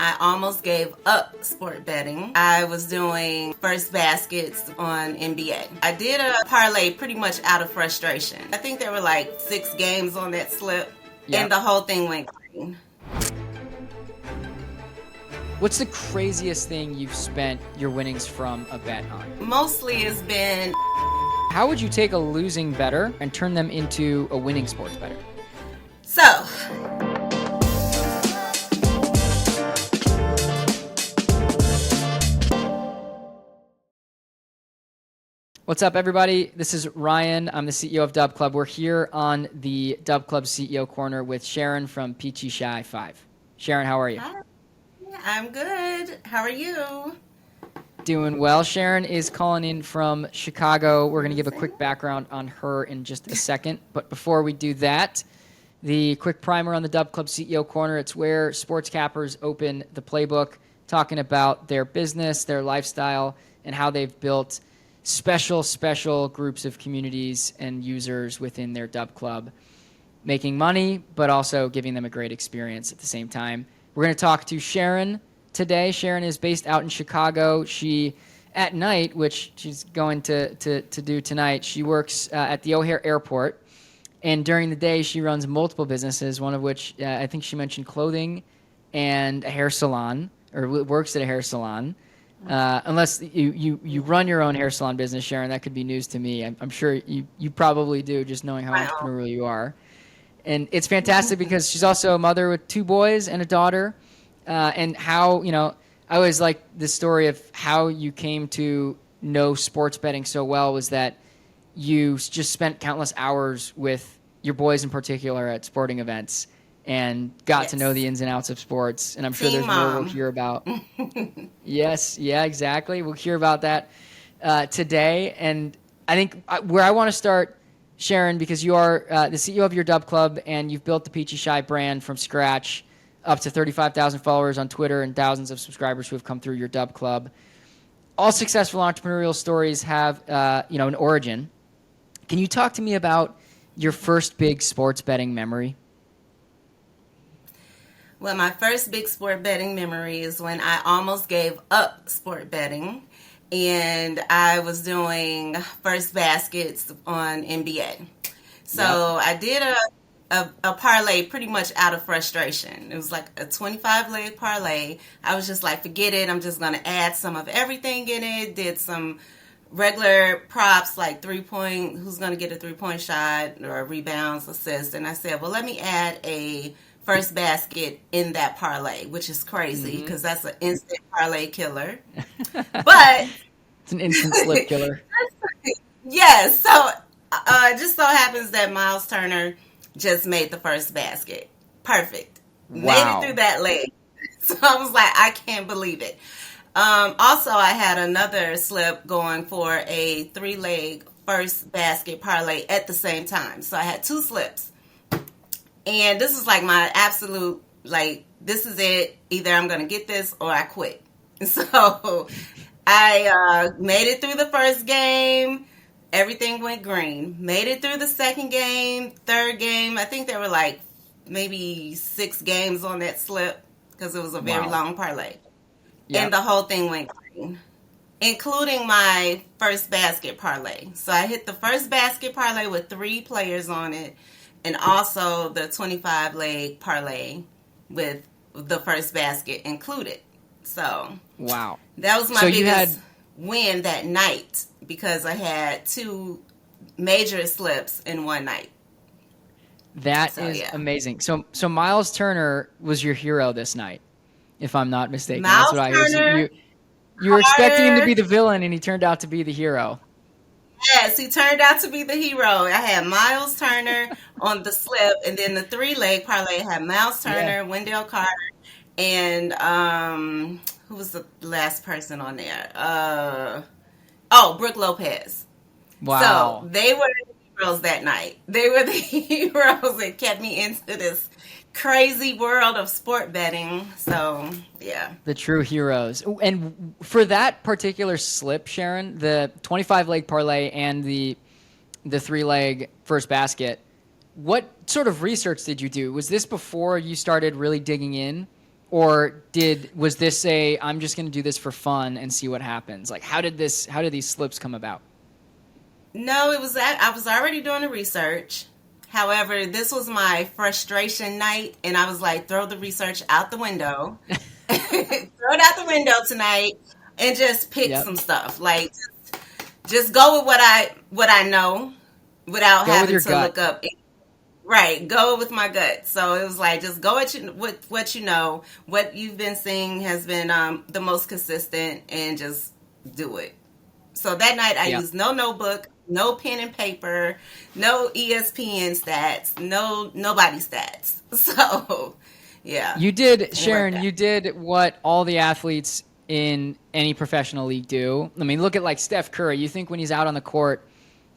I almost gave up sport betting. I was doing first baskets on NBA. I did a parlay pretty much out of frustration. I think there were like 6 games on that slip, and the whole thing went green. What's the craziest thing you've spent your winnings from a bet on? Mostly it's been... How would you take a losing bettor and turn them into a winning sports bettor? So... What's up, everybody? This is Ryan. I'm the CEO of DubClub. We're here on the DubClub CEO Corner with Sharon from Peachychi5. Sharon, how are you? Hi. I'm good. How are you? Doing well. Sharon is calling in from Chicago. We're going to give a quick background on her in just a second. But before we do that, the quick primer on the DubClub CEO Corner. It's where sports cappers open the playbook, talking about their business, their lifestyle, and how they've built special groups of communities and users within their DubClub, making money, but also giving them a great experience at the same time. We're going to talk to Sharon today. Sharon is based out in Chicago. She, at night, which she's going to do tonight, she works at the O'Hare Airport. And during the day, she runs multiple businesses, one of which I think she mentioned clothing and a hair salon, or works at a hair salon. Unless you run your own hair salon business, Sharon, that could be news to me. I'm sure you probably do, just knowing how entrepreneurial you are. And it's fantastic because she's also a mother with 2 boys and a daughter. And how, I always like the story of how you came to know sports betting so well was that you just spent countless hours with your boys in particular at sporting events and got to know the ins and outs of sports. And I'm sure there's more we'll hear about. Yes, yeah, exactly. We'll hear about that today. And I think where I want to start, Sharon, because you are the CEO of your DubClub and you've built the Peachychi brand from scratch, up to 35,000 followers on Twitter and thousands of subscribers who have come through your DubClub. All successful entrepreneurial stories have an origin. Can you talk to me about your first big sports betting memory? Well, my first big sport betting memory is when I almost gave up sport betting, and I was doing first baskets on NBA. So I did a parlay pretty much out of frustration. It was like a 25-leg parlay. I was just like, forget it. I'm just going to add some of everything in it. Did some regular props like 3-point, who's going to get a 3-point shot or rebounds, assists. And I said, well, let me add a first basket in that parlay, which is crazy because that's an instant parlay killer. But it's an instant slip killer. Yes. So it just so happens that Miles Turner just made the first basket. Perfect. Wow. Made it through that leg. So I was like, I can't believe it. Also, I had another slip going for a 3-leg first basket parlay at the same time. So I had 2 slips. And this is like my absolute, this is it. Either I'm going to get this or I quit. So I made it through the first game. Everything went green. Made it through the second game, third game. I think there were like maybe 6 games on that slip because it was a very long parlay. Yep. And the whole thing went green, including my first basket parlay. So I hit the first basket parlay with 3 players on it, and also the 25-leg parlay with the first basket included. So wow, that was my biggest win that night because I had 2 major slips in one night. That is amazing. So Miles Turner was your hero this night, if I'm not mistaken. Miles That's what Turner, I heard. You were expecting him to be the villain, and he turned out to be the hero. Yes, he turned out to be the hero. I had Miles Turner on the slip, and then the 3-leg parlay had Miles Turner, Wendell Carter, and who was the last person on there? Brooke Lopez. Wow. So they were the heroes that night. They were the heroes that kept me into this crazy world of sport betting. So, yeah. The true heroes. And for that particular slip, Sharon, the 25-leg parlay and the 3-leg first basket, what sort of research did you do? Was this before you started really digging in or was this I'm just going to do this for fun and see what happens? Like, how did these slips come about? No, it was that I was already doing the research. However, this was my frustration night, and I was like, throw the research out the window, throw it out the window tonight, and just pick Yep. some stuff. Like, just go with what I know, without Go with having your to gut. look up. Right, go with my gut. So it was like, just go with what you know, what you've been seeing has been the most consistent, and just do it. So that night I Yep. used no notebook, no pen and paper, no ESPN stats, nobody stats. So yeah, You did, it worked Sharon, out. you did what all the athletes in any professional league do. I mean, look at like Steph Curry. You think when he's out on the court,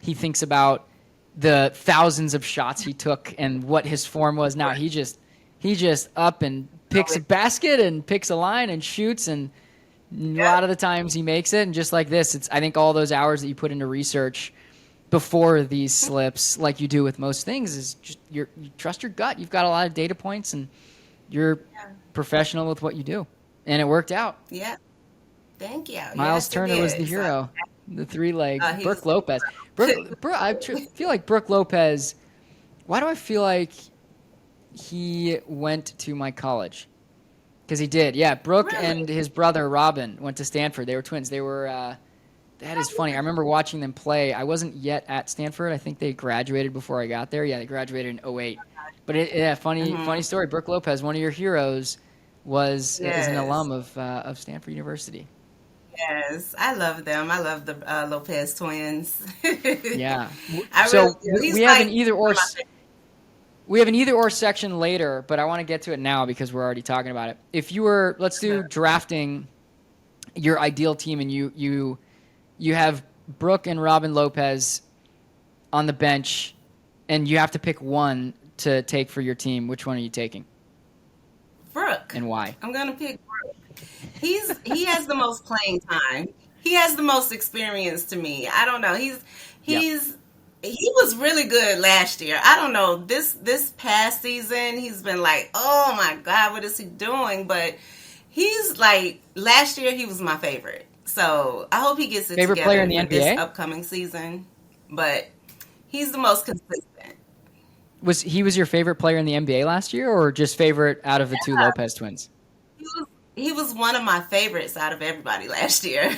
he thinks about the thousands of shots he took and what his form was. Now he just up and picks a basket and picks a line and shoots, and a lot of Yep. the times he makes it. And just like this, it's I think all those hours that you put into research before these slips, like you do with most things, is just you trust your gut. You've got a lot of data points, and you're Yeah. professional with what you do, and it worked out. Yeah. Thank you. Miles Yes, it Turner was the did. So hero, the three leg. he Brooke was. Lopez. Feel like Brooke Lopez. Why do I feel like he went to my college? Because he did. Yeah, Brooke and Really? his brother Robin went to Stanford. They were twins. They were. That is funny. I remember watching them play. I wasn't yet at Stanford. I think they graduated before I got there. Yeah, they graduated in '08. But yeah, funny Hmm. story. Brooke Lopez, one of your heroes, is an Yes. alum of Stanford University. Yes. I love them. I love the Lopez twins. Yeah. I really So do. He's we have an like either one or of my favorites. section later, but I want to get to it now because we're already talking about it. If you were, let's do drafting your ideal team, and you have Brooke and Robin Lopez on the bench, and you have to pick one to take for your team. Which one are you taking, Brooke. and why? I'm gonna pick Brooke. He has the most playing time. He has the most experience to me. I don't know. Yep. He's he was really good last year. I don't know. This past season he's been like, "Oh my god, what is he doing?" But he's like last year he was my favorite. So, I hope he gets it Favorite player in together the for this NBA? upcoming season. But he's the most consistent. Was your favorite player in the NBA last year, or just favorite out of the two Lopez twins? He was one of my favorites out of everybody last year.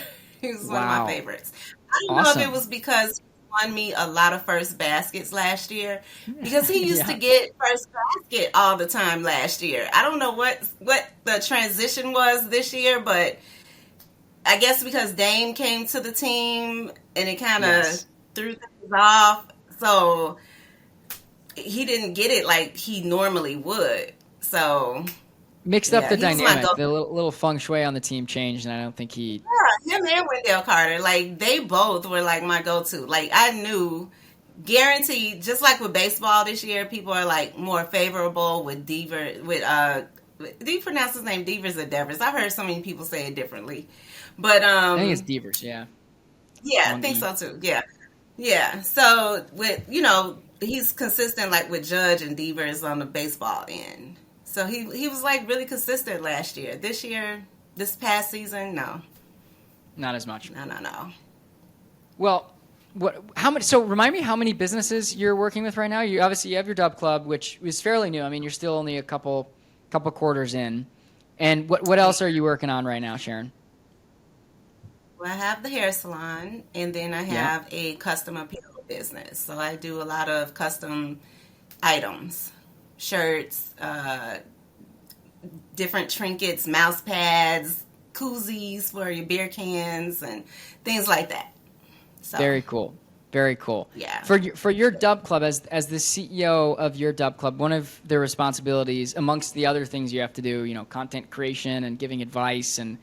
He was one of my Wow. favorites. I don't know if it Awesome. was because he won me a lot of first baskets last year, because he used to Yeah. get first basket all the time last year. I don't know what the transition was this year, but I guess because Dame came to the team and it kind of Yes. threw things off, so he didn't get it like he normally would. So Mixed up yeah, the he was my dynamic. go. The little feng shui on the team changed, and I don't think he. Yeah, him and Wendell Carter, like they both were like my go-to. Like I knew, guaranteed, just like with baseball this year, people are like more favorable with Deaver. Do you pronounce his name Devers or Devers? I've heard so many people say it differently, but I think it's Devers. Yeah, yeah, I one think E. so too. Yeah, yeah. So with he's consistent like with Judge and Devers on the baseball end. So he was like really consistent last year. This past season, no, Not as much. no, no, no. Well, what? How much? So remind me how many businesses you're working with right now. You obviously you have your Dub Club, which is fairly new. I mean, you're still only a couple quarters in. And what else are you working on right now, Sharon? Well, I have the hair salon, and then I Yeah. have a custom apparel business. So I do a lot of custom items, shirts, different trinkets, mouse pads, koozies for your beer cans, and things like that. So Very cool. Very cool. yeah. For your Dub Club, as the CEO of your Dub Club, one of the responsibilities, amongst the other things you have to do, content creation and giving advice and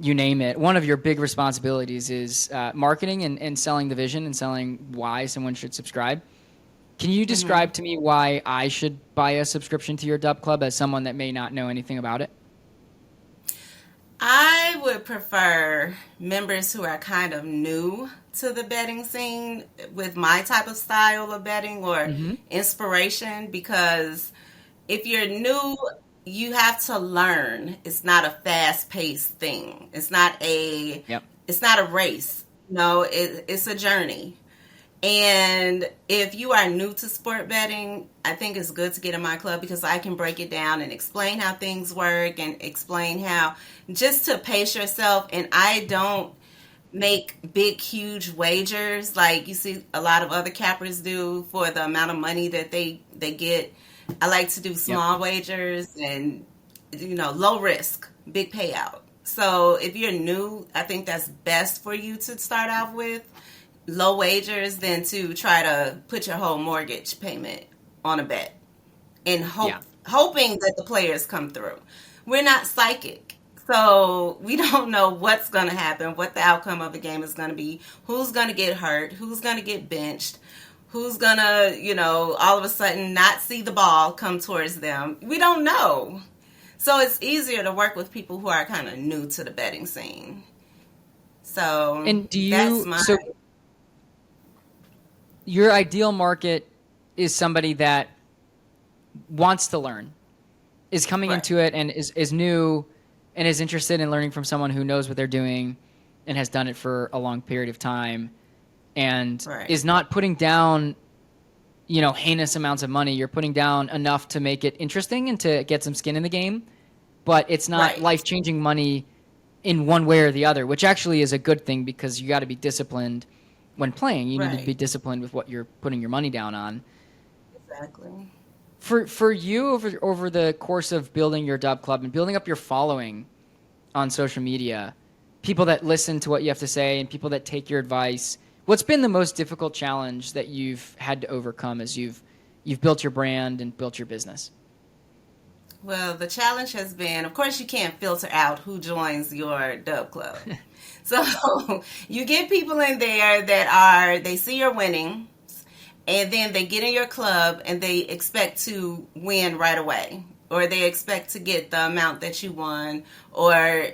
you name it, one of your big responsibilities is marketing and selling the vision and selling why someone should subscribe. Can you Hmm. describe to me why I should buy a subscription to your Dub Club as someone that may not know anything about it? I would prefer members who are kind of new to the betting scene with my type of style of betting or Mm-hmm. inspiration, because if you're new, you have to learn. It's not a fast-paced thing. Yep. It's not a race. No, it's a journey. And if you are new to sport betting, I think it's good to get in my club because I can break it down and explain how things work and explain how just to pace yourself. And I don't make big, huge wagers like you see a lot of other cappers do for the amount of money that they get. I like to do small wagers and, low risk, big payout. So if you're new, I think that's best for you to start off with low wagers than to try to put your whole mortgage payment on a bet and hoping that the players come through. We're not psychic. So we don't know what's going to happen, what the outcome of the game is going to be, who's going to get hurt, who's going to get benched, who's going to, all of a sudden not see the ball come towards them. We don't know. So it's easier to work with people who are kind of new to the betting scene. So and that's my... So your ideal market is somebody that wants to learn, is coming into it and is new and is interested in learning from someone who knows what they're doing and has done it for a long period of time and is not putting down, heinous amounts of money. You're putting down enough to make it interesting and to get some skin in the game, but it's not life-changing money in one way or the other, which actually is a good thing because you got to be disciplined when playing. You need to be disciplined with what you're putting your money down on. Exactly. For you over the course of building your Dub Club and building up your following on social media, people that listen to what you have to say and people that take your advice, what's been the most difficult challenge that you've had to overcome as you've built your brand and built your business? Well, the challenge has been, of course, you can't filter out who joins your Dub Club. So you get people in there they see you're winning, and then they get in your club and they expect to win right away, or they expect to get the amount that you won, or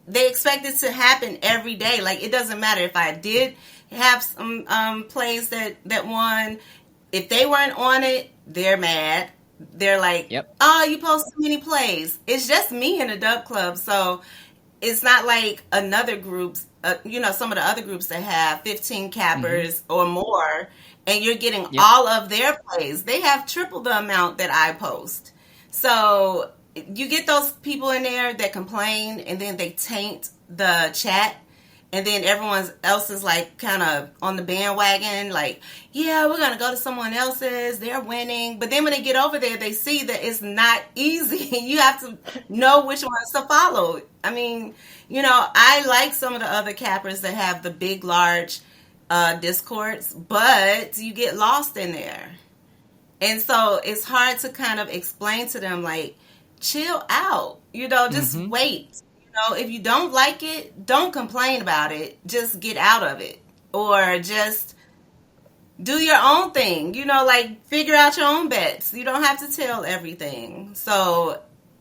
they expect it to happen every day. Like, it doesn't matter if I did have some plays that won. If they weren't on it, they're mad. They're like, oh, you post too many plays. It's just me in a Dub Club, so it's not like another groups, some of the other groups that have 15 cappers or more, and you're getting all of their plays. They have triple the amount that I post. So you get those people in there that complain, and then they taint the chat, and then everyone else is like kind of on the bandwagon, like, yeah, we're going to go to someone else's. They're winning. But then when they get over there, they see that it's not easy. You have to know which ones to follow. I mean, I like some of the other cappers that have the big, large discords, but you get lost in there. And so it's hard to kind of explain to them, like, chill out, just wait. If you don't like it, don't complain about it. Just get out of it. Or just do your own thing. Figure out your own bets. You don't have to tell everything. So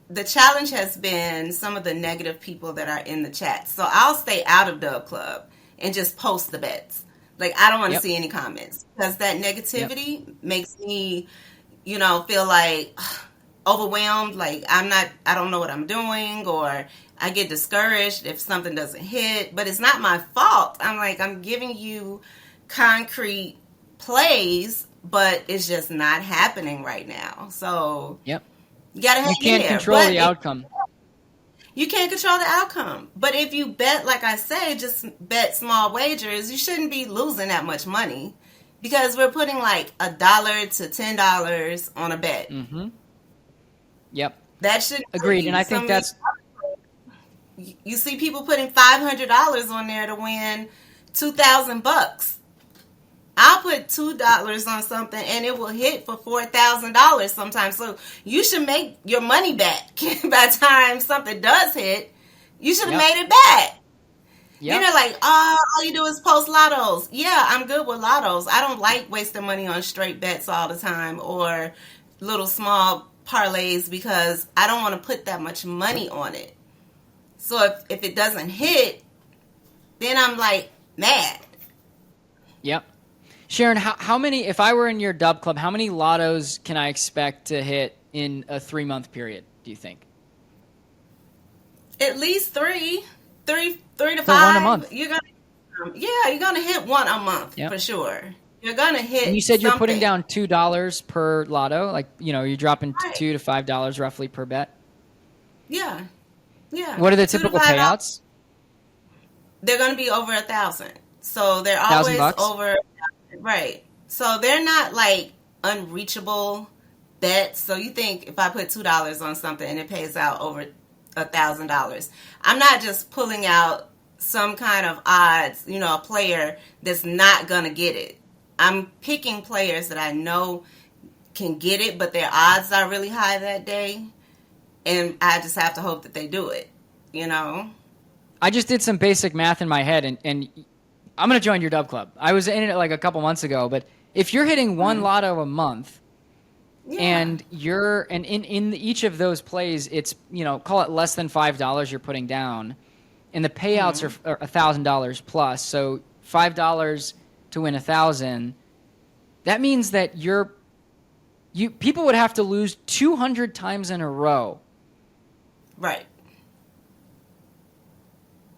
the challenge has been some of the negative people that are in the chat. So I'll stay out of Dub Club and just post the bets. Like, I don't want to see any comments. Because that negativity makes me, feel like overwhelmed. Like, I don't know what I'm doing, or I get discouraged if something doesn't hit, but it's not my fault. I'm giving you concrete plays, but it's just not happening right now. So you gotta hang in there. You can't control the outcome. You can't control the outcome. But if you bet, like I say, just bet small wagers, you shouldn't be losing that much money, because we're putting like $1 to $10 on a bet. That should agreed. And I think that's... You see people putting $500 on there to win $2,000. I'll put $2 on something and it will hit for $4,000 sometimes. So you should make your money back by the time something does hit. You should have made it back. Like, all you do is post lottos. Yeah, I'm good with lottos. I don't like wasting money on straight bets all the time or little small parlays, because I don't want to put that much money on it. So if it doesn't hit, then I'm like mad. Sharon, how many, if I were in your Dub Club, how many lottos can I expect to hit in a 3-month period, do do you think? At least three to So five. one a month. You're gonna hit one a month Yep. for sure. You're gonna hit. And you said you're putting something. down $2 per lotto, like you're dropping Right. $2 to $5 roughly per bet. Yeah. What are the $2 to typical $5. payouts? They're gonna be over 1,000. So they're always $1,000? over. Right. So they're not like unreachable bets. So you think if I put $2 on something and it pays out over $1,000, I'm not just pulling out some kind of odds, a player that's not gonna get it. I'm picking players that I know can get it, but their odds are really high that day, and I just have to hope that they do it. I just did some basic math in my head, and I'm going to join your Dub Club. I was in it like a couple months ago, but if you're hitting one lotto a month, and you're in each of those plays, it's call it less than $5 you're putting down, and the payouts are $1,000 plus. So $5 to win 1,000. That means that people would have to lose 200 times in a row. Right.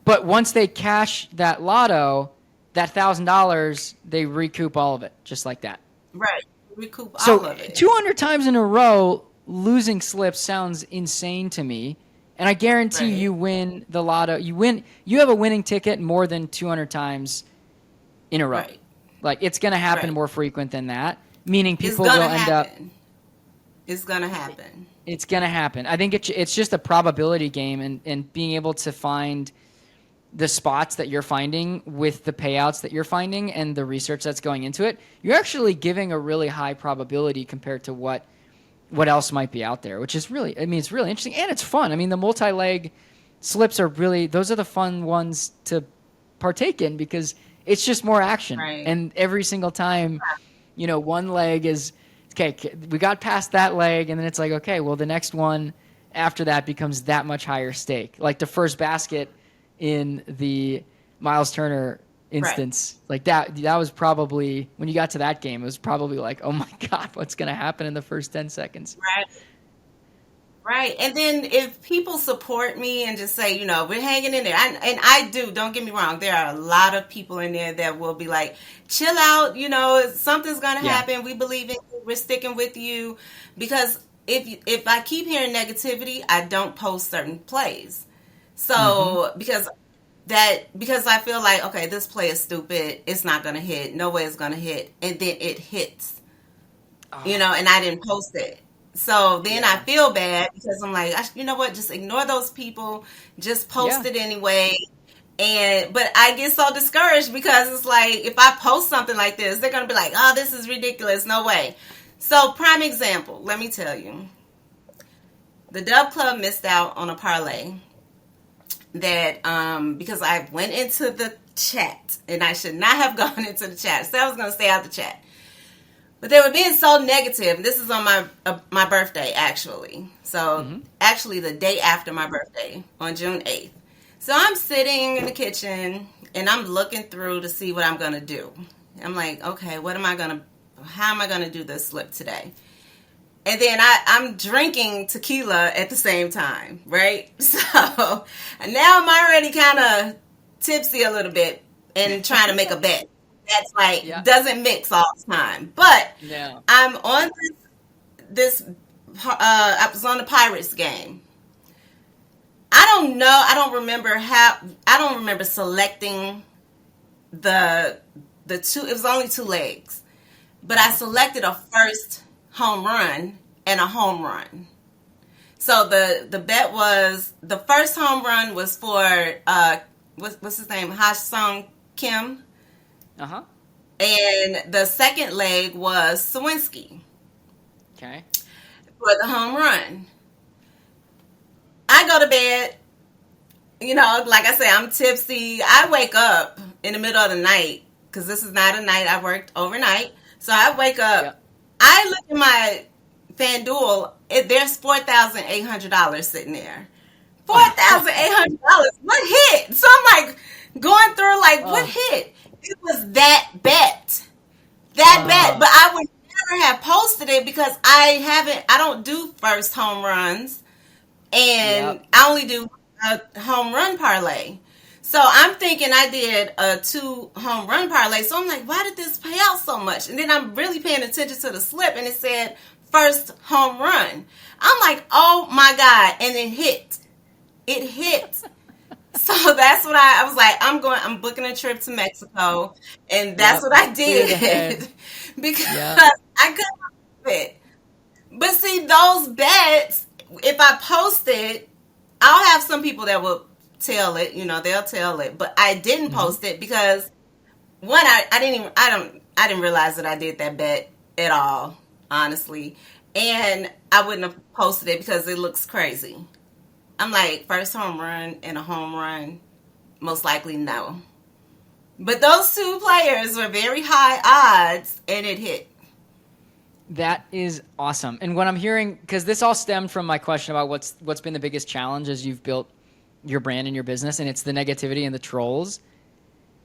But once they cash that lotto, that $1,000, they recoup all of it, just like that. Right. Recoup So all of it. 200 times in a row, losing slips sounds insane to me. And I guarantee you win the lotto. You have a winning ticket more than 200 times in a row. Right. Like, it's going to happen more frequent than that, meaning people It's will gonna end up. It's going to happen. It's going to happen. I think it's just a probability game, and being able to find the spots that you're finding with the payouts that you're finding and the research that's going into it, you're actually giving a really high probability compared to what else might be out there, which is really, it's really interesting, and it's fun. The multi-leg slips are those are the fun ones to partake in because it's just more action. Right. And every single time, one leg is, okay, we got past that leg, and then it's like, okay, well, the next one after that becomes that much higher stake. Like the first basket in the Miles Turner instance, like that was probably, when you got to that game, it was probably like, oh my God, what's going to happen in the first 10 seconds? Right. And then if people support me and just say, we're hanging in there, and I do, don't get me wrong, there are a lot of people in there that will be like, chill out, something's going to happen. We believe in you. We're sticking with you. Because if I keep hearing negativity, I don't post certain plays. So because I feel like, okay, this play is stupid, it's not gonna hit, no way it's gonna hit, and then it hits, and I didn't post it. So then I feel bad because I'm like, you know what, just ignore those people, just post it anyway. But I get so discouraged because it's like, if I post something like this, they're gonna be like, oh, this is ridiculous, no way. So prime example, let me tell you, the Dub Club missed out on a parlay that because I went into the chat, and I should not have gone into the chat, so I was going to stay out the chat. But they were being so negative. This is on my birthday, actually. So actually the day after my birthday, on June 8th. So I'm sitting in the kitchen, and I'm looking through to see what I'm going to do. I'm like, okay, how am I going to do this slip today? And then I'm drinking tequila at the same time, right? So now I'm already kind of tipsy a little bit and trying to make a bet. That's like, doesn't mix all the time. But I'm on I was on the Pirates game. I don't know. I don't remember selecting the two. It was only two legs. But I selected a first home run and a home run. So the bet was, the first home run was for what's his name, Ha-Sung Kim. And the second leg was Sawinski. Okay. For the home run. I go to bed, like I say, I'm tipsy. I wake up in the middle of the night because this is not a night I worked overnight. So I wake up. I look at my FanDuel. There's $4,800 sitting there. $4,800. What hit? So I'm like going through what hit? It was that bet. That bet. But I would never have posted it because I don't do first home runs and Yep. I only do a home run parlay. So I'm thinking I did a 2 home run parlay. So I'm like, why did this pay out so much? And then I'm really paying attention to the slip, and it said first home run. I'm like, oh my God. And it hit. It hit. So that's what I was like, I'm booking a trip to Mexico. And that's Yep. what I Clear the did head. because Yep. I couldn't believe it. But see, those bets, if I post it, I'll have some people that will tell it, they'll tell it. But I didn't Mhm. post it because one, I didn't realize that I did that bet at all, honestly. And I wouldn't have posted it because it looks crazy. I'm like, first home run and a home run, most likely no. But those 2 players were very high odds, and it hit. That is awesome. And what I'm hearing, because this all stemmed from my question about what's been the biggest challenge as you've built your brand and your business, and it's the negativity and the trolls.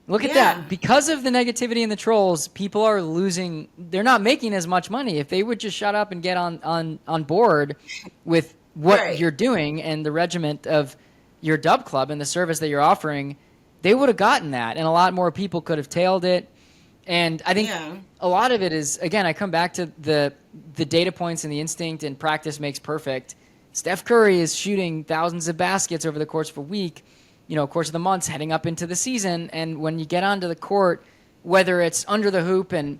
Look at Yeah. that. Because of the negativity and the trolls, people are losing. They're not making as much money. If they would just shut up and get on board with what Right. you're doing and the regiment of your Dub Club and the service that you're offering, they would have gotten that. And a lot more people could have tailed it. And I think Yeah. a lot of it is, again, I come back to the data points and the instinct, and practice makes perfect. Steph Curry is shooting thousands of baskets over the course of a week, course of the months heading up into the season. And when you get onto the court, whether it's under the hoop and,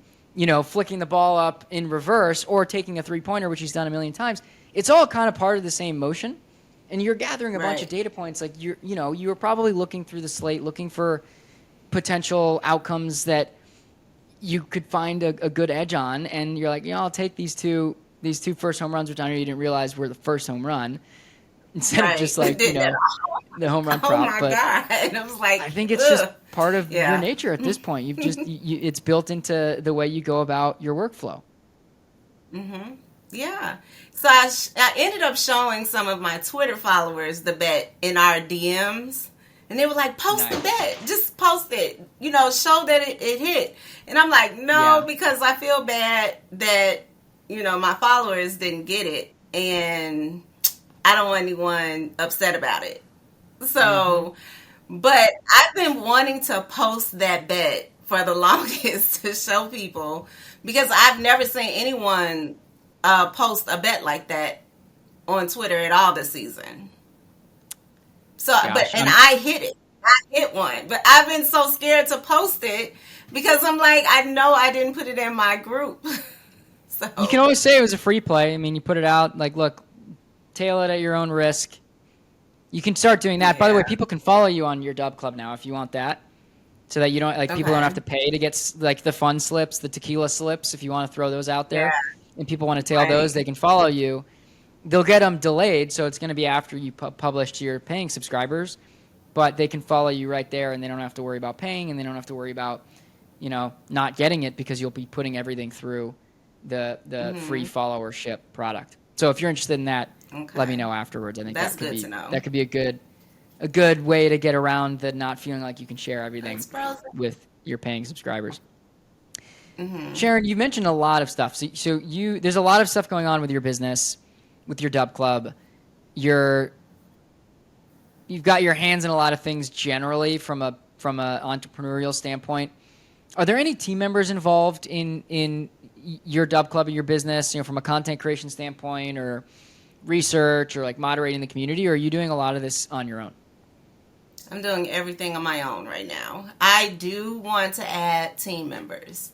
flicking the ball up in reverse or taking a 3-pointer, which he's done a million times, it's all kind of part of the same motion. And you're gathering a bunch of Right. data points. Like you were probably looking through the slate, looking for potential outcomes that you could find a good edge on, and you're like, I'll take these two first home runs, which I know you didn't realize were the first home run, instead of Right. just like, Did that. the home run Oh prop. my But God. And I was like, I think it's just ugh. part of your Yeah. nature at this point. You've just, it's built into the way you go about your workflow. Yeah. So I ended up showing some of my Twitter followers the bet in our DMs. And they were like, post the Nice. bet. Just post it. Show that it hit. And I'm like, no, Yeah. because I feel bad that, my followers didn't get it. And I don't want anyone upset about it. So, but I've been wanting to post that bet for the longest to show people because I've never seen anyone post a bet like that on Twitter at all this season. So, Gosh, I hit it. I hit one, but I've been so scared to post it because I'm like, I know I didn't put it in my group. So you can always say it was a free play. I mean, you put it out, like, look, tail it at your own risk. You can start doing that. By the way, people can follow you on your Dub Club now if you want that, so that you don't people don't have to pay to get like the fun slips, the tequila slips. If you want to throw those out there, and people want to tail those, they can follow you. They'll get them delayed, so it's going to be after you publish to your paying subscribers, but they can follow you right there, and they don't have to worry about paying, and they don't have to worry about not getting it because you'll be putting everything through the free followership product. So if you're interested in that, let me know afterwards. I think that's that could good be to know. that could be a good way to get around the not feeling like you can share everything with your paying subscribers. Sharon, you mentioned a lot of stuff. So there's a lot of stuff going on with your business, with your Dub Club. You've got your hands in a lot of things generally from a entrepreneurial standpoint. Are there any team members involved in your Dub Club and your business, from a content creation standpoint or research or like moderating the community, or are you doing a lot of this on your own? I'm doing everything on my own right now. I do want to add team members,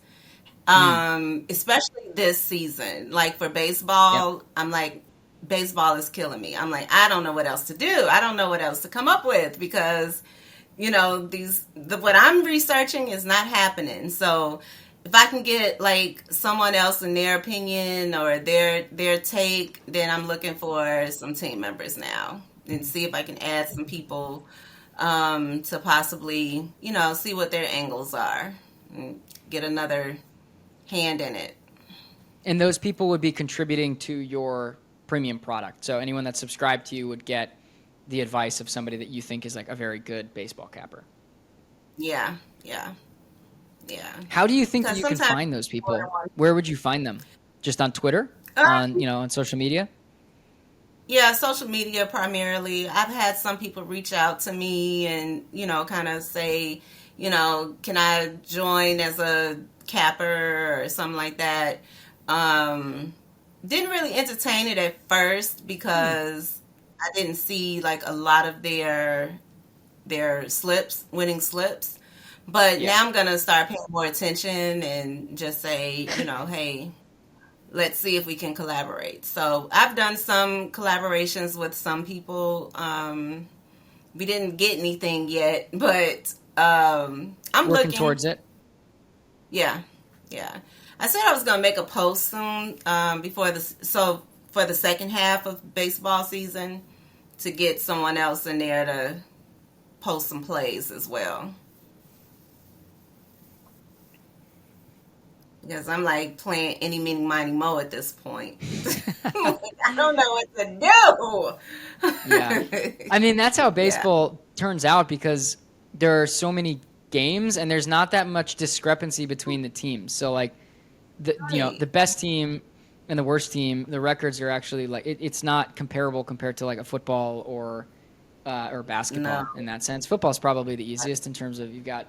especially this season. Like for baseball, I'm like, baseball is killing me. I'm like, I don't know what else to do. I don't know what else to come up with because, what I'm researching is not happening. So if I can get like someone else in their opinion or their take, then I'm looking for some team members now and see if I can add some people to possibly, see what their angles are and get another hand in it. And those people would be contributing to your premium product. So anyone that's subscribed to you would get the advice of somebody that you think is like a very good baseball capper. Yeah. How do you think that you can find those people? Where would you find them? Just on Twitter? On social media? Yeah, social media primarily. I've had some people reach out to me and, kind of say, can I join as a capper or something like that. Um, didn't really entertain it at first because I didn't see like a lot of their slips, winning slips. But Yeah. now I'm gonna start paying more attention and just say, hey, let's see if we can collaborate. So I've done some collaborations with some people. We didn't get anything yet, but I'm Working looking. towards it. Yeah, yeah. I said I was gonna make a post soon before for the second half of baseball season to get someone else in there to post some plays as well. Because I'm like playing any, mini, miny, mo at this point. I don't know what Yeah. to do. I mean, that's how Yeah. baseball turns out because there are so many games and there's not that much discrepancy between the teams. So like the Right. best team and the worst team, the records are actually like it's not comparable compared to like a football or No. basketball in that sense. Football's probably the easiest in terms of you've got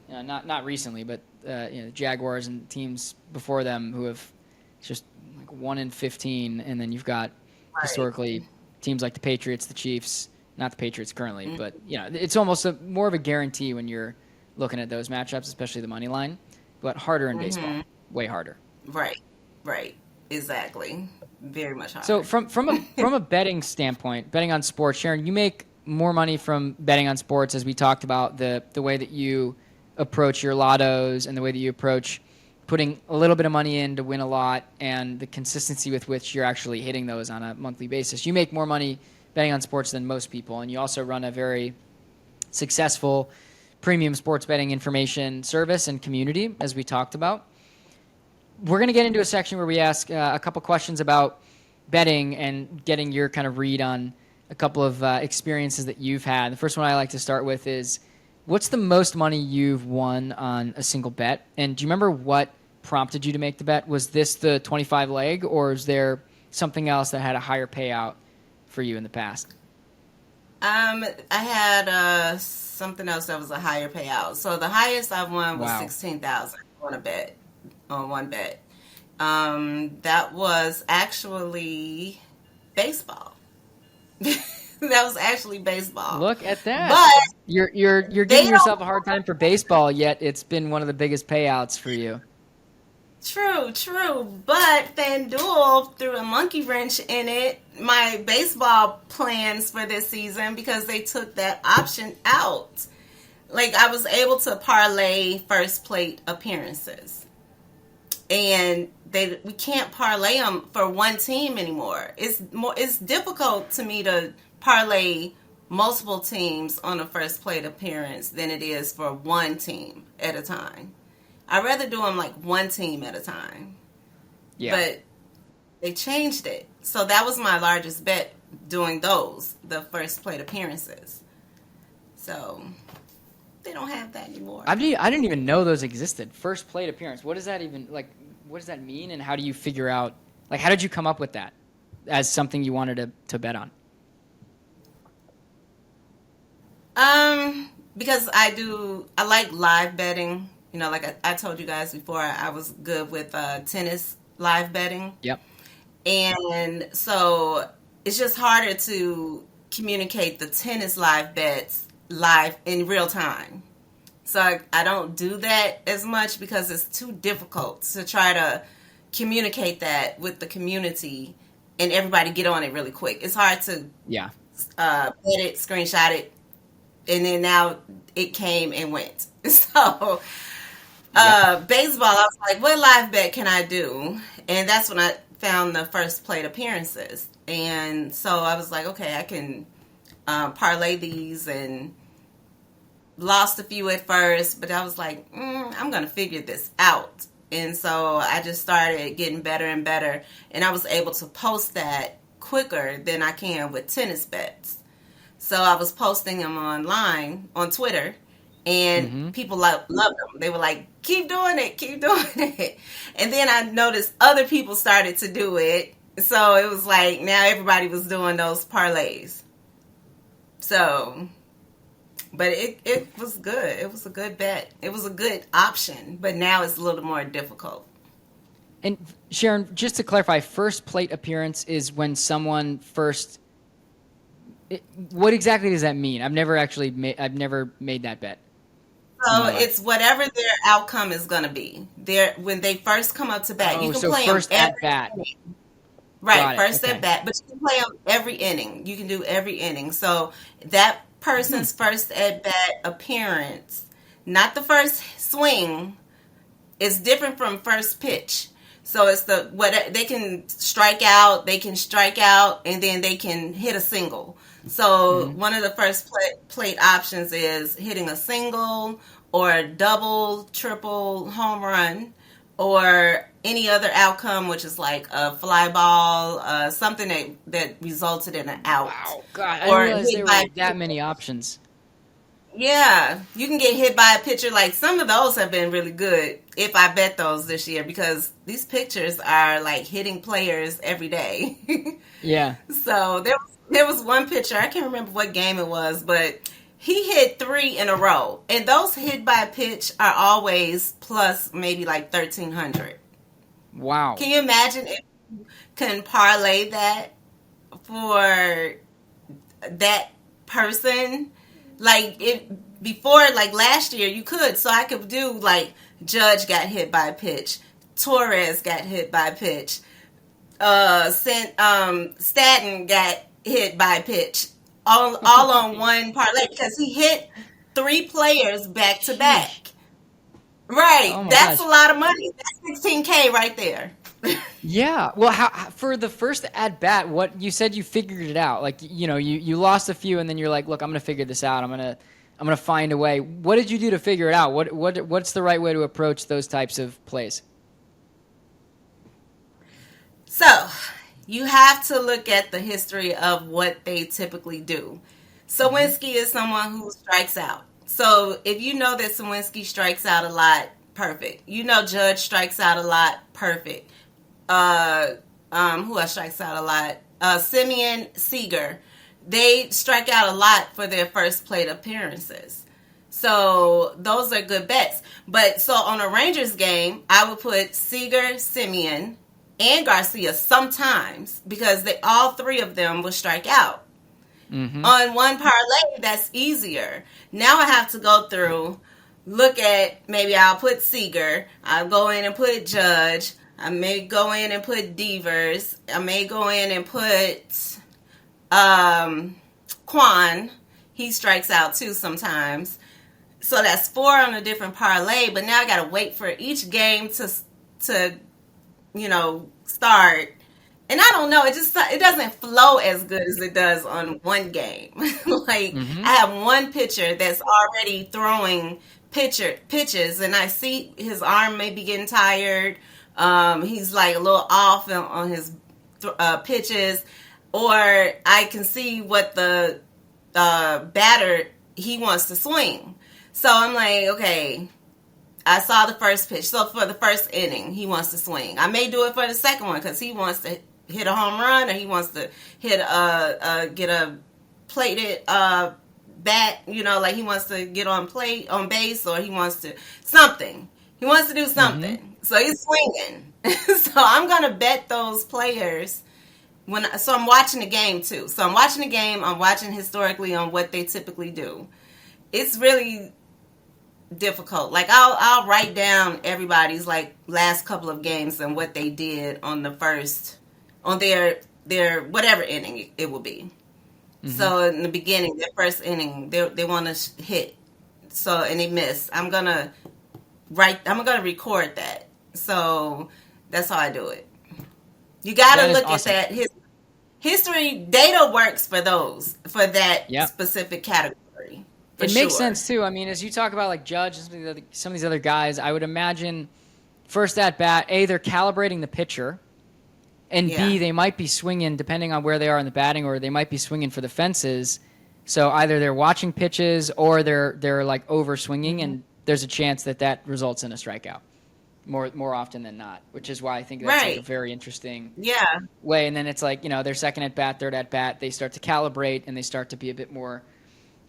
not recently, but the Jaguars and teams before them who have just like 1 in 15, and then you've got Right. historically teams like the Patriots, the Chiefs, not the Patriots currently, Mm. but it's almost more of a guarantee when you're looking at those matchups, especially the money line, but harder in baseball, Mm-hmm. way harder. Right. Right. Exactly. Very much So harder. from a betting standpoint, betting on sports, Sharon, you make more money from betting on sports as we talked about the way that you approach your lottos and the way that you approach putting a little bit of money in to win a lot and the consistency with which you're actually hitting those on a monthly basis. You make more money betting on sports than most people, and you also run a very successful premium sports betting information service and community, as we talked about. We're going to get into a section where we ask a couple questions about betting and getting your kind of read on a couple of experiences that you've had. The first one I like to start with is what's the most money you've won on a single bet? And do you remember what prompted you to make the bet? Was this the 25 leg, or is there something else that had a higher payout for you in the past? I had something else that was a higher payout. So the highest I won was Wow. 16,000 on a bet, on one bet. That was actually baseball. That was actually baseball. Look at that. But You're they giving don't. yourself a hard time for baseball, yet it's been one of the biggest payouts for you. True, true. But FanDuel threw a monkey wrench in it, my baseball plans for this season, because they took that option out. Like, I was able to parlay first plate appearances. And we can't parlay them for one team anymore. It's difficult to me to parlay multiple teams on a first plate appearance than it is for one team at a time. I'd rather do them like one team at a time. Yeah. But they changed it. So that was my largest bet doing those, the first plate appearances. So they don't have that anymore. I didn't even know those existed. First plate appearance. What does that even like? What does that mean? And how do you figure out? Like, how did you come up with that as something you wanted to bet on? Because I like live betting. Like I told you guys before, I was good with tennis live betting. Yep. And so it's just harder to communicate the tennis live bets live in real time. So I don't do that as much because it's too difficult to try to communicate that with the community and everybody get on it really quick. It's hard to Yeah. bet it, screenshot it, and then now it came and went. So Yep. baseball, I was like, what live bet can I do? And that's when I found the first plate appearances. And so I was like, okay, I can parlay these, and lost a few at first, but I was like, I'm going to figure this out. And so I just started getting better and better. And I was able to post that quicker than I can with tennis bets. So I was posting them online on Twitter, and Mm-hmm. people loved them. They were like, keep doing it, keep doing it. And then I noticed other people started to do it. So it was like now everybody was doing those parlays. So, but it was good. It was a good bet. It was a good option, but now it's a little more difficult. And Sharon, just to clarify, first plate appearance is when someone first. What exactly does that mean? I've never made that bet. So it's whatever their outcome is going to be. When they first come up to bat, you can play first them at bat. Inning. Right, first okay. at bat, but you can play them every inning. You can do every inning. So that person's first at bat appearance, not the first swing, is different from first pitch. So it's they can strike out, and then they can hit a single. So one of the first plate options is hitting a single or double, triple, home run, or any other outcome, which is like a fly ball, something that resulted in an out. Wow, God, I didn't realize there were that many options. Yeah, you can get hit by a pitcher. Like some of those have been really good if I bet those this year because these pitchers are like hitting players every day. Yeah. So there was one pitcher, I can't remember what game it was, but he hit 3 in a row. And those hit by a pitch are always plus maybe like 1,300. Wow. Can you imagine if you can parlay that for that person? Like before, like last year, you could. So I could do like Judge got hit by a pitch, Torres got hit by a pitch, Stanton got hit by a pitch, all on one parlay because he hit 3 players back to back. Right, that's a lot of money. That's $16K right there. Yeah. Well, for the first at bat, what you said you figured it out. Like you lost a few, and then you're like, look, I'm gonna figure this out. I'm gonna find a way. What did you do to figure it out? What's the right way to approach those types of plays? So you have to look at the history of what they typically do. Sawinski is someone who strikes out. So if you know that Sawinski strikes out a lot, perfect. You know Judge strikes out a lot, perfect. Who else strikes out a lot? Simeon, Seager. They strike out a lot for their first plate appearances. So those are good bets. But so on a Rangers game, I would put Seager, Simeon, and Garcia sometimes because all 3 of them will strike out. On one parlay, that's easier. Now I have to go through, look at, maybe I'll put Seager, I'll go in and put Judge, I may go in and put Devers, I may go in and put Quan, he strikes out too sometimes. So that's 4 on a different parlay, but now I got to wait for each game to start. And I don't know, it doesn't flow as good as it does on one game. I have one pitcher that's already throwing pitches, and I see his arm may be getting tired. He's like a little off on his pitches, or I can see what the batter he wants to swing. So I'm like, okay, I saw the first pitch. So for the first inning, he wants to swing. I may do it for the second one because he wants to hit a home run, or he wants to hit get a plated bat. Like he wants to get on base, or he wants to something. He wants to do something. So he's swinging. So I'm gonna bet those players so I'm watching the game too. So I'm watching the game. I'm watching historically on what they typically do. It's really difficult. Like I'll write down everybody's like last couple of games and what they did on their whatever inning it will be. So in the beginning, their first inning, they want to hit. So and they miss. I'm gonna record that. So that's how I do it. You got to look at that. History data works for that specific category. It makes sense too. I mean, as you talk about like Judge and some of these other guys, I would imagine first at bat, A, they're calibrating the pitcher, and B, they might be swinging depending on where they are in the batting, or they might be swinging for the fences. So either they're watching pitches or they're like over swinging, and there's a chance that results in a strikeout. more often than not, which is why I think that's like a Right. very interesting Yeah. way. And then it's like, their second at bat, third at bat, they start to calibrate and they start to be a bit more,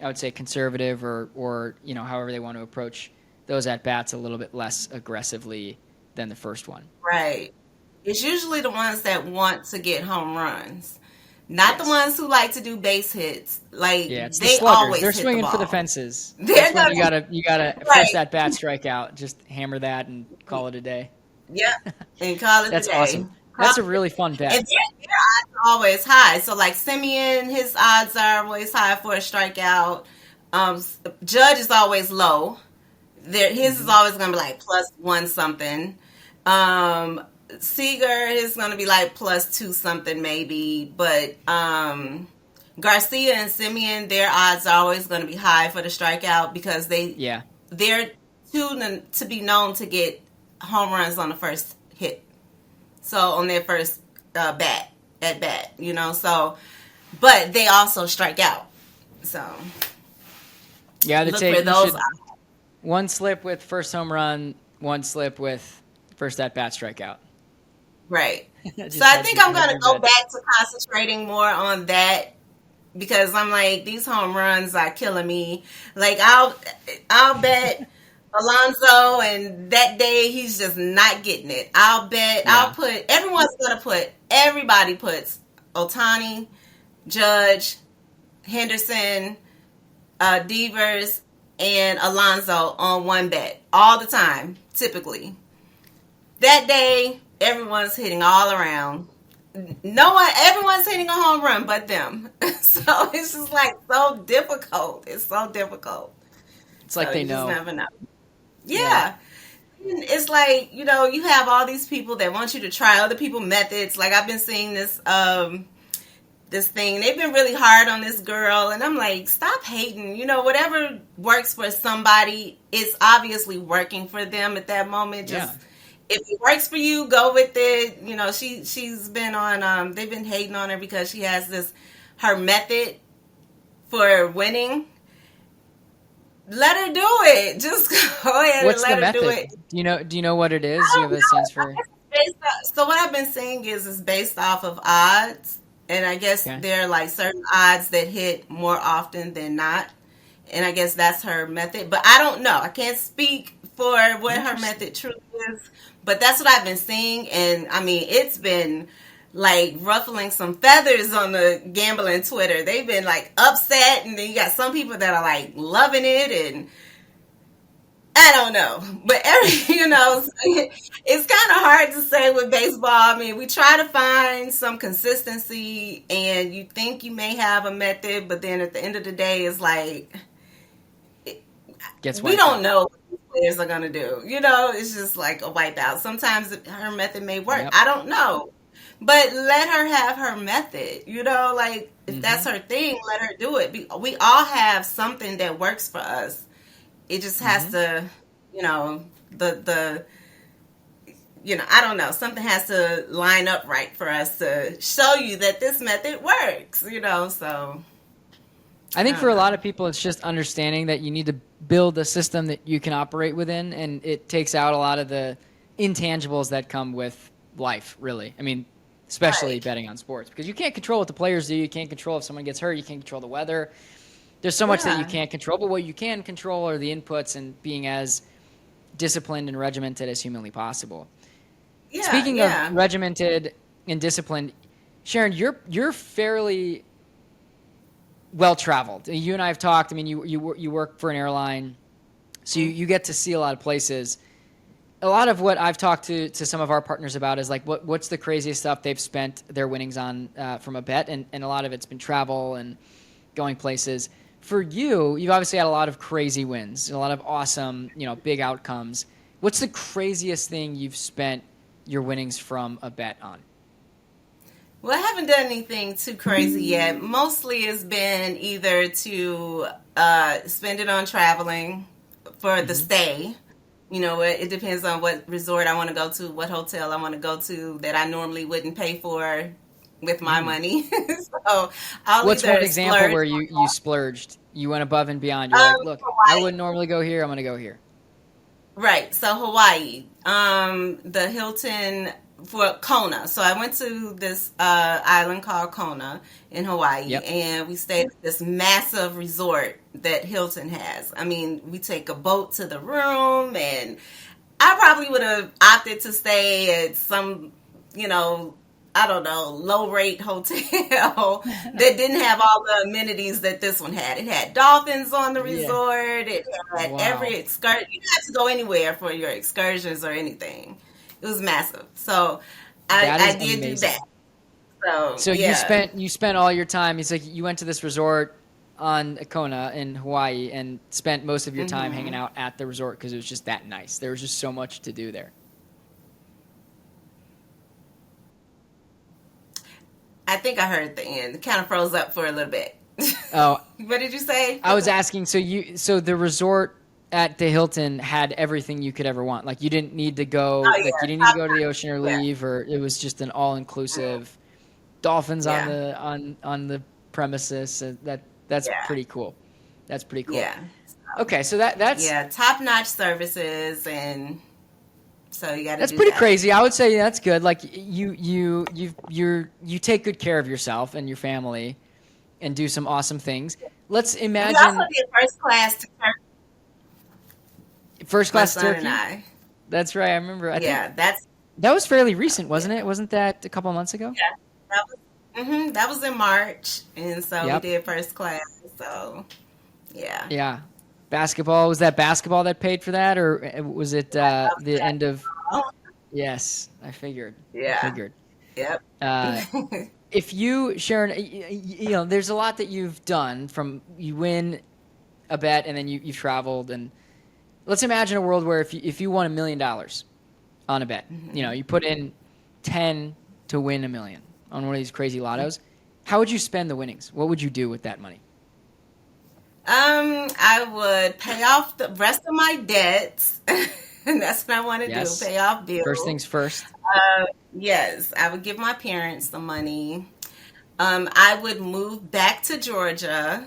I would say, conservative or however they want to approach those at bats a little bit less aggressively than the first one. Right. It's usually the ones that want to get home runs, not the Yes. ones who like to do base hits. Like Yeah, it's the they sluggers. always They're hit the swinging for the ball. fences. They're That's when gonna you gotta first right. at bat strike out. Just hammer that and call it a day. Yep. And call it a That's day. awesome. That's a really fun bet. And their odds are always high. So like Simeon, his odds are always high for a strikeout. Judge is always low. His is always going to be like plus one something. Seager is going to be like plus two something maybe. But Garcia and Simeon, their odds are always going to be high for the strikeout because they're to be known to get home runs on the first hit. So on their first at bat, so, but they also strike out. So Yeah, look for those. One slip with first home run, one slip with first at bat strikeout. Right. So I think I'm going to go back to concentrating more on that because I'm like, these home runs are killing me. Like I'll bet Alonso, and that day he's just not getting it. Everybody puts Ohtani, Judge, Henderson, Devers, and Alonso on one bet all the time, typically. That day, everyone's hitting all around. Everyone's hitting a home run but them. So it's just like so difficult. It's so difficult. It's like they know. Just never know. Yeah. It's like, you have all these people that want you to try other people's methods. Like I've been seeing this thing. They've been really hard on this girl. And I'm like, stop hating. Whatever works for somebody, it's obviously working for them at that moment. Just if it works for you, go with it. She's been on, they've been hating on her because she has her method for winning. Let her do it. Just go ahead and let her do it. Do you know what it is? Do you have a sense for? So what I've been saying is it's based off of odds, and I guess there are like certain odds that hit more often than not, and I guess that's her method. But I don't know. I can't speak for what her method truly is, but that's what I've been seeing, and I mean it's been like ruffling some feathers on the gambling Twitter. They've been like upset, and then you got some people that are like loving it, and I don't know. But it's kind of hard to say with baseball. I mean, we try to find some consistency, and you think you may have a method, but then at the end of the day, it's like we don't know what these players are gonna do. It's just like a wipeout. Sometimes her method may work. Yep. I don't know. But let her have her method, like if that's her thing, let her do it. We all have something that works for us. It just has to, I don't know. Something has to line up right for us to show you that this method works, so. I think for a lot of people, it's just understanding that you need to build a system that you can operate within, and it takes out a lot of the intangibles that come with life, really. I mean, especially betting on sports, because you can't control what the players do. You can't control if someone gets hurt. You can't control the weather. There's so much that you can't control, but what you can control are the inputs and being as disciplined and regimented as humanly possible. Yeah, Speaking of regimented and disciplined, Sharon, you're fairly well-traveled. You and I have talked. I mean, you work for an airline, so you get to see a lot of places. A lot of what I've talked to some of our partners about is like what's the craziest stuff they've spent their winnings on from a bet, and a lot of it's been travel and going places. For you, you've obviously had a lot of crazy wins, a lot of awesome, big outcomes. What's the craziest thing you've spent your winnings from a bet on? Well, I haven't done anything too crazy yet. Mostly it's been either to spend it on traveling for the stay. It depends on what resort I want to go to, what hotel I want to go to that I normally wouldn't pay for with my money. So what's one example where you splurged? You went above and beyond. You're like, look, I wouldn't normally go here. I'm going to go here. Right. So Hawaii, the Hilton for Kona. So I went to this island called Kona in Hawaii, Yep. and we stayed at this massive resort that Hilton has. I mean, we take a boat to the room, and I probably would have opted to stay at some, you know, I don't know, low rate hotel that didn't have all the amenities that this one had. It had dolphins on the Yeah. resort. It had every Wow. excursion. You didn't have to go anywhere for your excursions or anything. It was massive. So That I is did do that. amazing. So So yeah. you spent all your time. It's like you went to this resort on Kona in Hawaii and spent most of your time hanging Hmm. out at the resort because it was just that nice. There was just so much to do there. I think I heard the end. It kind of froze up for a little bit. Oh, What did you say? I was asking. So the resort at the Hilton had everything you could ever want. Like you didn't need to go. Oh Like you yeah, didn't need to go to the ocean or yeah, leave, or it was just an all inclusive dolphins on yeah, the premises. That's yeah, pretty cool. That's pretty cool. yeah. Okay, so that's Yeah, top notch services, and so you got to That's do pretty that. crazy. I would say that's good. Like you take good care of yourself and your family and do some awesome things. Let's We also imagine did first class to Turkey, first my class son and Turkey. I. That's right. I remember. I think Yeah, that's that was fairly recent, yeah, wasn't it? Wasn't that a couple months ago? yeah. That was in March, and so we Yep. did first class. So yeah, Yeah. Basketball, was that basketball that paid for that, or was it that the end of? was Yes, I figured. I yeah, figured. yep. Uh, if you, Sharon, there's a lot that you've done. From you win a bet and then you've traveled, and let's imagine a world where if you won $1 million on a bet, Hmm. you put in 10 to win a million on one of these crazy lottos. How would you spend the winnings? What would you do with that money? I would pay off the rest of my debts, and that's what I want to do. Yes. Pay off First bills. things first. Yes, I would give my parents the money. I would move back to Georgia.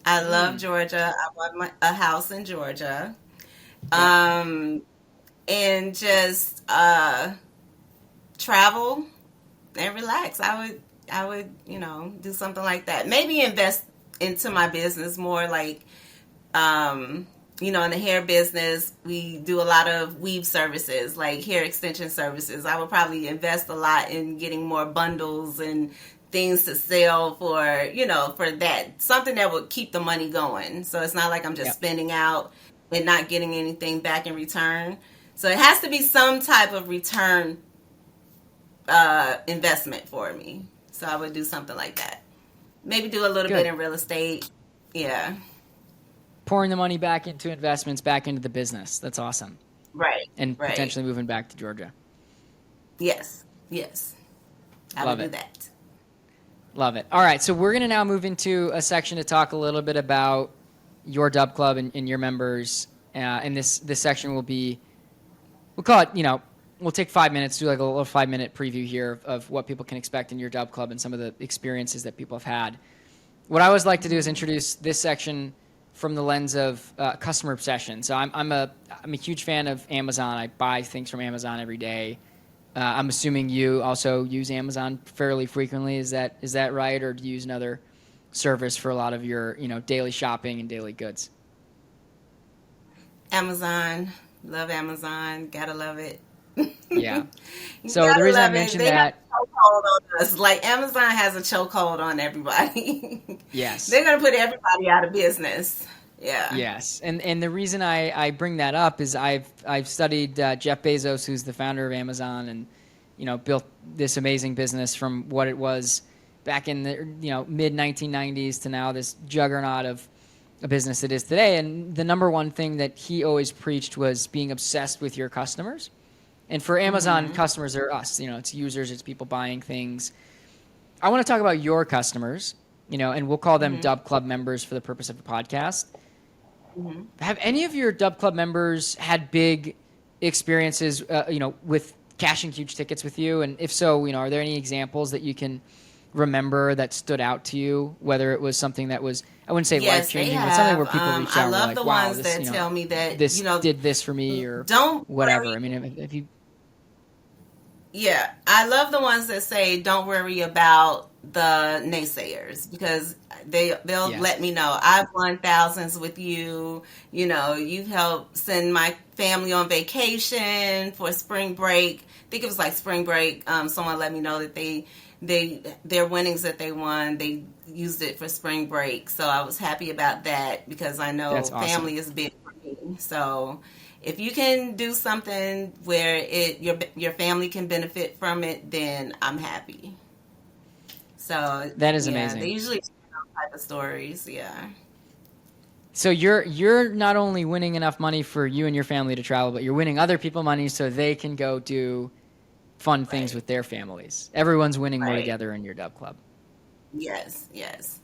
I love Mm, Georgia. I bought a house in Georgia. yep. Um, and just travel and relax. I would, do something like that. Maybe invest into my business more, like, in the hair business, we do a lot of weave services, like hair extension services. I would probably invest a lot in getting more bundles and things to sell for that. Something that would keep the money going. So it's not like I'm just Yep. spending out and not getting anything back in return. So it has to be some type of return investment for me. So I would do something like that. Maybe do a little bit Good. in real estate. Yeah. Pouring the money back into investments, back into the business. That's awesome. Right. And Right. potentially moving back to Georgia. Yes. Yes. I would Love do it. that. Love it. All right, so we're going to now move into a section to talk a little bit about your Dub Club and your members. And this section will be, we'll call it, we'll take 5 minutes, do like a little 5 minute preview here of what people can expect in your Dub Club and some of the experiences that people have had. What I always like to do is introduce this section from the lens of customer obsession. So I'm a huge fan of Amazon. I buy things from Amazon every day. I'm assuming you also use Amazon fairly frequently. Is that right, or do you use another service for a lot of your daily shopping and daily goods? Amazon. Love Amazon. Gotta love it. Yeah. You So the gotta reason I love it. mentioned They have that, a chokehold on us. Like Amazon has a chokehold on everybody. yes, They're gonna put everybody out of business. Yeah. yes, and the reason I bring that up is I've studied Jeff Bezos, who's the founder of Amazon, and built this amazing business from what it was back in the mid 1990s to now this juggernaut of a business it is today. And the number one thing that he always preached was being obsessed with your customers. And for Amazon, Hmm. customers are us. It's users, it's people buying things. I want to talk about your customers, and we'll call them Hmm. Dub Club members for the purpose of the podcast. Hmm. Have any of your Dub Club members had big experiences, with cashing huge tickets with you? And if so, are there any examples that you can remember that stood out to you, whether it was something that was I wouldn't say life Yes, they changing, but something have. where people reach I out and were love like, the wow, ones this, that tell me that, this did this for me or don't whatever. worry. I mean, if you, Yeah, I love the ones that say, "Don't worry about the naysayers," because they'll yes, let me know I've won thousands with you. You know, you've helped send my family on vacation for spring break. I think it was like spring break. Someone let me know that their winnings that they won, they used it for spring break. So I was happy about that because I know that's awesome. family is big for me. So if you can do something where your family can benefit from it, then I'm happy. So That is yeah, they amazing. usually share those type of stories. Yeah, So you're not only winning enough money for you and your family to travel, but you're winning other people money so they can go do fun things right, with their families. Everyone's winning more right. together in your Dub Club. Yes, yes.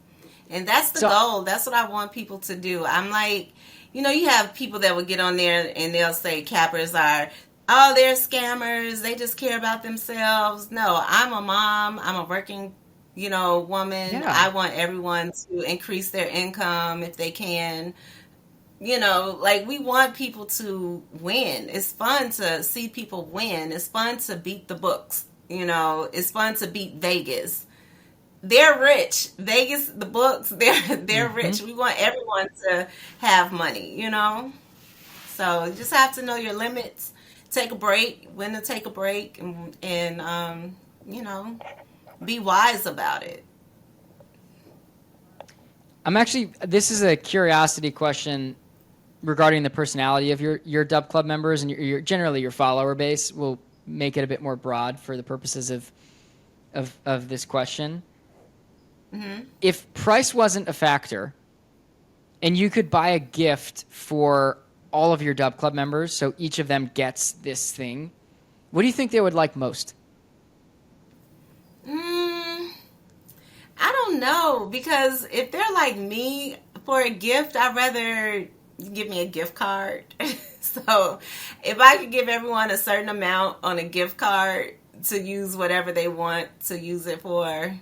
And that's the So goal. That's what I want people to do. I'm like, you have people that will get on there and they'll say cappers are, oh, they're scammers. They just care about themselves. No, I'm a mom. I'm a working, woman. yeah, I want everyone to increase their income if they can. Like we want people to win. It's fun to see people win. It's fun to beat the books. It's fun to beat Vegas. They're rich. Vegas, the books, they're hmm rich. We want everyone to have money. So you just have to know your limits. Take a break, when to take a break, and you know, be wise about it. I'm actually. This is a curiosity question regarding the personality of your Dub Club members and generally your follower base. We'll make it a bit more broad for the purposes of this question. Hmm. If price wasn't a factor, and you could buy a gift for all of your Dub Club members, so each of them gets this thing, what do you think they would like most? Mm, I don't know because if they're like me for a gift, I'd rather give me a gift card. So if I could give everyone a certain amount on a gift card to use whatever they want to use it for,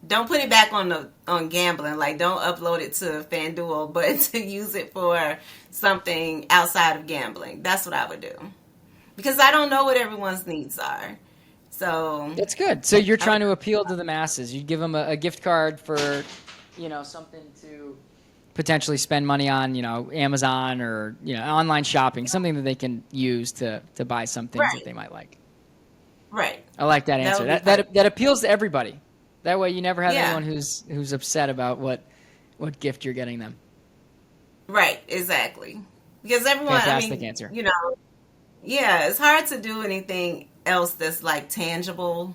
don't put it back on gambling. Like don't upload it to FanDuel, but to use it for something outside of gambling. That's what I would do because I don't know what everyone's needs are. So That's good. So you're I would. trying to appeal to the masses. You'd give them a gift card for, something to potentially spend money on, Amazon or, online shopping, something that they can use to buy some things that Right, they might like. right. I like that That answer. would be That perfect. that that appeals to everybody. That way you never have Yeah, anyone who's upset about what gift you're getting them. right, exactly. Because everyone, I Fantastic mean, answer. yeah, it's hard to do anything else that's like tangible.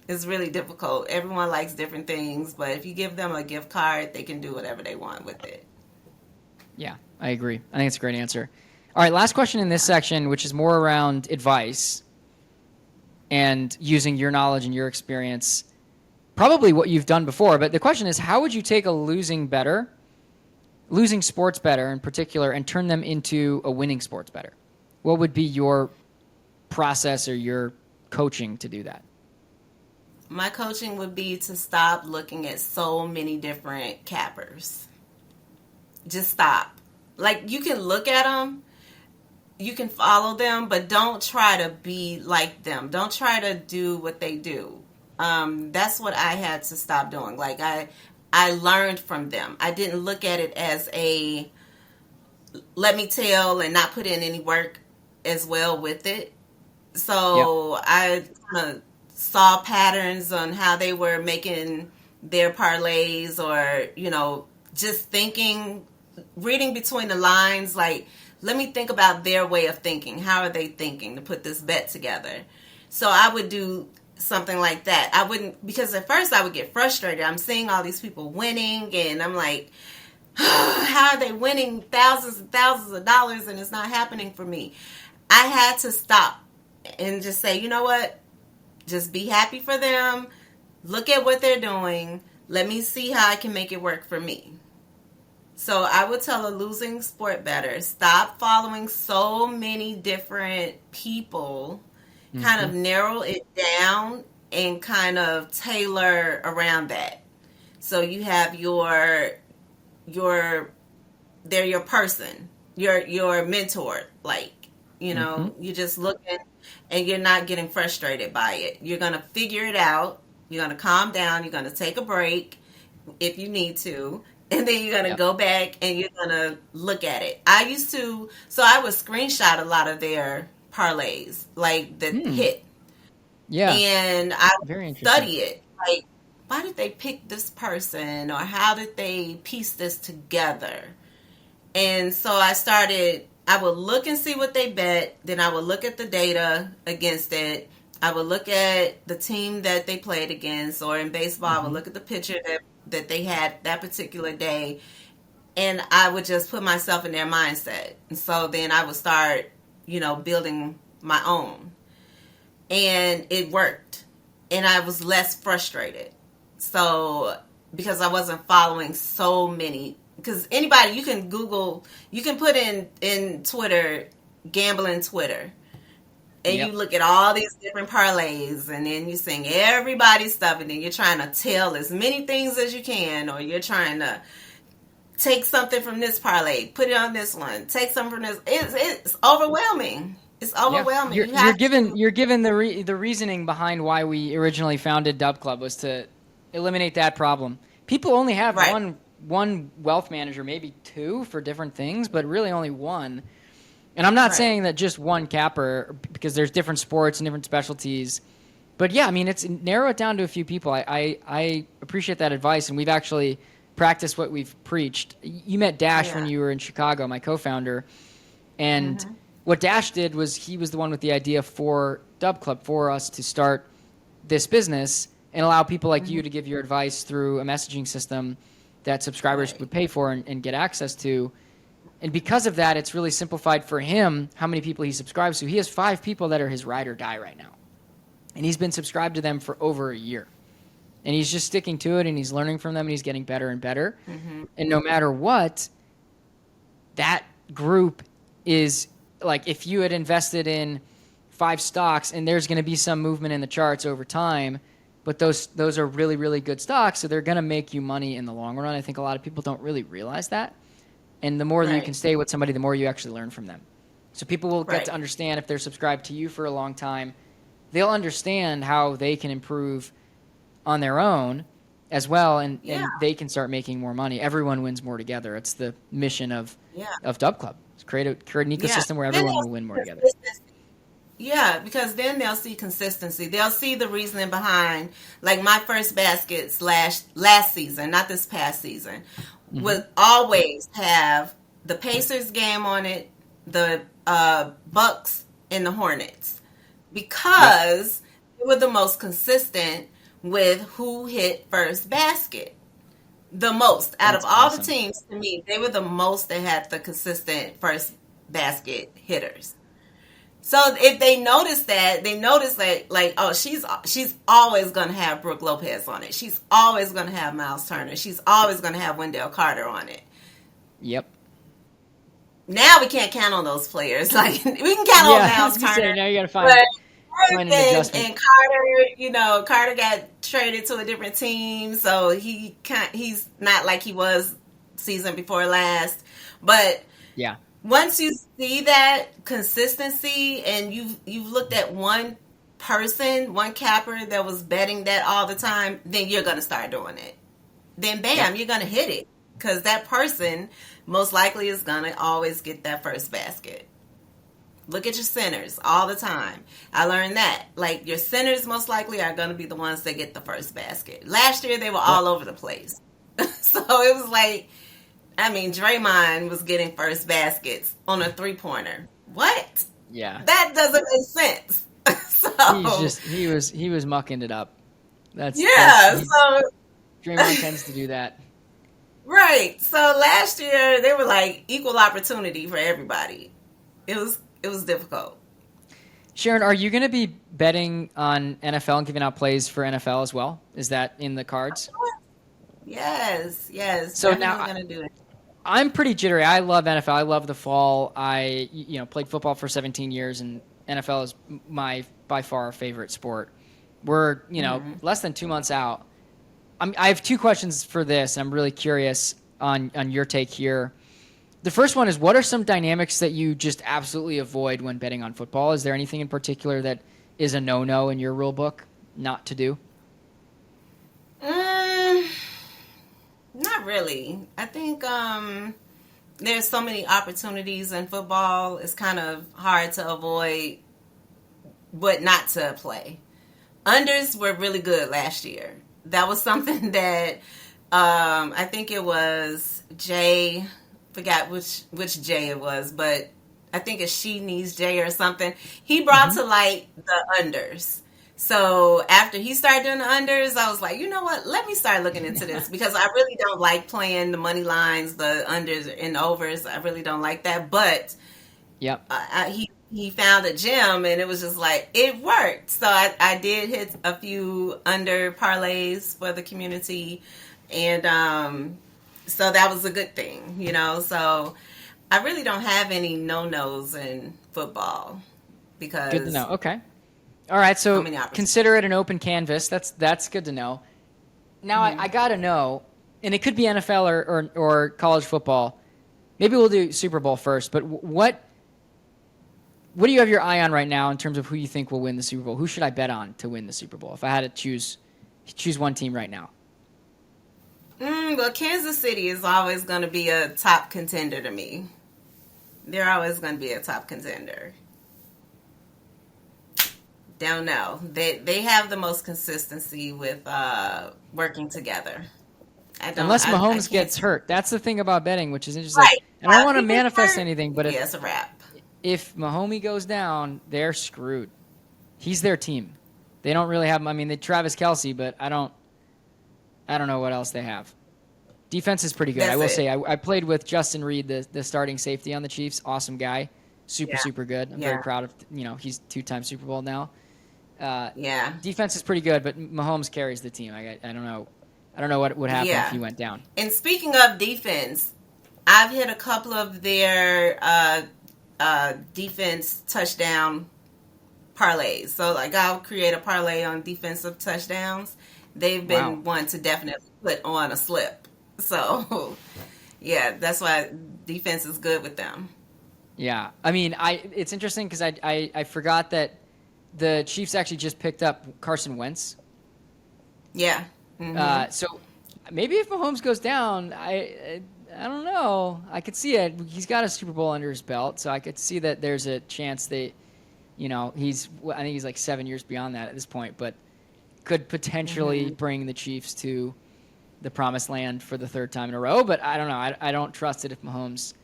It's really difficult. Everyone likes different things, but if you give them a gift card, they can do whatever they want with it. Yeah, I agree. I think it's a great answer. All right, last question in this section, which is more around advice and using your knowledge and your experience, probably what you've done before. But the question is, how would you take a losing sports bettor in particular, and turn them into a winning sports bettor? What would be your process or your coaching to do that? My coaching would be to stop looking at so many different cappers. Just stop. Like you can look at them, you can follow them, but don't try to be like them. Don't try to do what they do. That's what I had to stop doing. Like I learned from them. I didn't look at it as a let me tell and not put in any work as well with it. Yep. So I kind of saw patterns on how they were making their parlays, or just thinking, reading between the lines, like let me think about their way of thinking. How are they thinking to put this bet together? So I would do something like that. I wouldn't, because at first I would get frustrated. I'm seeing all these people winning and I'm like, how are they winning thousands and thousands of dollars and it's not happening for me? I had to stop and just say, you know what? Just be happy for them. Look at what they're doing. Let me see how I can make it work for me. So I would tell a losing sport bettor, stop following so many different people, kind Mm-hmm. of narrow it down and kind of tailor around that. So you have your your they're your person, your mentor. Like, Mm-hmm. you're just looking and you're not getting frustrated by it. You're gonna figure it out. You're gonna calm down. You're gonna take a break if you need to. And then you're gonna Yep. go back and you're gonna look at it. So I would screenshot a lot of their parlays, like the Hmm. hit, Yeah. and I would Very interesting. study it. Like, why did they pick this person, or how did they piece this together? And so I would look and see what they bet. Then I would look at the data against it. I would look at the team that they played against, or in baseball, I would Mm-hmm. look at the pitcher that they had that particular day. And I would just put myself in their mindset. And so then I would start, building my own. And it worked. And I was less frustrated. So, because I wasn't following so many, because anybody, you can Google, you can put in Twitter, gambling Twitter, and you Yep. look at all these different parlays, and then you sing everybody's stuff, and then you're trying to tell as many things as you can, or you're trying to take something from this parlay, put it on this one, take something from this. It's overwhelming. It's Yeah, overwhelming. you're You you're have given to. you're given the reasoning behind why we originally founded Dub Club was to eliminate that problem. People only have Right. one wealth manager, maybe two for different things, but really only one. And I'm not Right. saying that just one capper because there's different sports and different specialties. But yeah, I mean, it's narrow it down to a few people. I appreciate that advice, and we've actually practiced what we've preached. You met Dash when Yeah. you were in Chicago, my co-founder, and Hmm. what Dash did was he was the one with the idea for Dub Club for us to start this business and allow people like you Hmm. to give your advice through a messaging system that subscribers Right. would pay for and get access to. And because of that, it's really simplified for him how many people he subscribes to. He has 5 people that are his ride or die right now. And he's been subscribed to them for over a year. And he's just sticking to it and he's learning from them and he's getting better and better. Hmm. And no matter what, that group is like if you had invested in 5 stocks and there's going to be some movement in the charts over time, but those are really, really good stocks, so they're going to make you money in the long run. I think a lot of people don't really realize that. And the more that you can Right. stay with somebody, the more you actually learn from them. So people will get Right. to understand if they're subscribed to you for a long time, they'll understand how they can improve on their own as well, Yeah. and they can start making more money. Everyone wins more together. It's the mission Yeah. of Dub Club. It's create an Yeah. ecosystem where Then everyone they'll will win see more together. consistency. Yeah, because then they'll see consistency. They'll see the reasoning behind, like my first basket slash last season, not this past season, Hmm. would always have the Pacers game on it, the Bucks and the Hornets, Yep, because they were the most consistent with who hit first basket. The most out of that's all the awesome. teams, to me, they were the most that had the consistent first basket hitters. So if they notice that, they notice that, like, oh, she's always gonna have Brooke Lopez on it. She's always gonna have Miles Turner. She's always gonna have Wendell Carter on it. Yep. Now we can't count on those players. Like, we can count on Yeah, I was Miles gonna say Turner, now you got to but find an and adjustment. Carter, Carter got traded to a different team, so he's not like he was season before last. But Yeah. once you see that consistency and you've looked at one person, one capper that was betting that all the time, then you're gonna start doing it. Then Yep. bam, you're gonna hit it because that person most likely is gonna always get that first basket. Look at your centers all the time. I learned that. Like, your centers most likely are going to be the ones that get the first basket. Last year, they were Yep. all over the place. So it was like, I mean, Draymond was getting first baskets on a three-pointer. What? Yeah. That doesn't make sense. He's So, just he was mucking it up. That's yeah. So, Draymond tends to do that. right. So last year, they were like equal opportunity for everybody. It was difficult. Sharon, are you going to be betting on NFL and giving out plays for NFL as well? Is that in the cards? Yes, yes, So now definitely gonna do it. I'm pretty jittery. I love NFL. I love the fall. I played football for 17 years, and NFL is my by far favorite sport. We're Hmm. less than 2 months out. I have 2 questions for this, and I'm really curious. on your take here. The first one is, what are some dynamics that you just absolutely avoid when betting on football? Is there anything in particular that is a no-no in your rule book not to do? Not really. I think there's so many opportunities in football. It's kind of hard to avoid what not to play. Unders were really good last year. That was something that I think it was Jay, forgot which Jay it was, but I think it's She Needs Jay or something. He brought to light the unders. So after he started doing the unders, I was like, you know what? Let me start looking into this, because I really don't like playing the money lines, the unders and overs. I really don't like that. But Yep. He found a gem, and it was just like, it worked. So I did hit a few under parlays for the community, and so that was a good thing, So I really don't have any no-nos in football, because Good to know. Okay. All right, so many opportunities. consider it an open canvas. That's good to know. Now I got to know, and it could be NFL or college football. Maybe we'll do Super Bowl first, but what do you have your eye on right now in terms of who you think will win the Super Bowl? Who should I bet on to win the Super Bowl if I had to choose one team right now? Well, Kansas City is always going to be a top contender to me. They're always going to be a top contender. Don't know. They have the most consistency with working together. Unless Mahomes gets hurt. That's the thing about betting, which is interesting. Right. And I don't want to manifest anything, but it's a wrap. If Mahomes goes down, they're screwed. He's their team. They don't really have. I mean, they Travis Kelce, but I don't know what else they have. Defense is pretty good. I will say. I played with Justin Reed, the starting safety on the Chiefs. Awesome guy. Super good. I'm very proud of. He's 2-time Super Bowl now. Defense is pretty good, but Mahomes carries the team. I don't know. I don't know what would happen if he went down. And speaking of defense, I've hit a couple of their defense touchdown parlays. So like, I'll create a parlay on defensive touchdowns. They've been one to definitely put on a slip. So that's why defense is good with them. Yeah, I mean, it's interesting because I forgot that the Chiefs actually just picked up Carson Wentz. Yeah. Mm-hmm. So maybe if Mahomes goes down, I don't know. I could see it. He's got a Super Bowl under his belt, so I could see that there's a chance that, I think he's like 7 years beyond that at this point, but could potentially bring the Chiefs to the promised land for the third time in a row. But I don't know. I don't trust it if Mahomes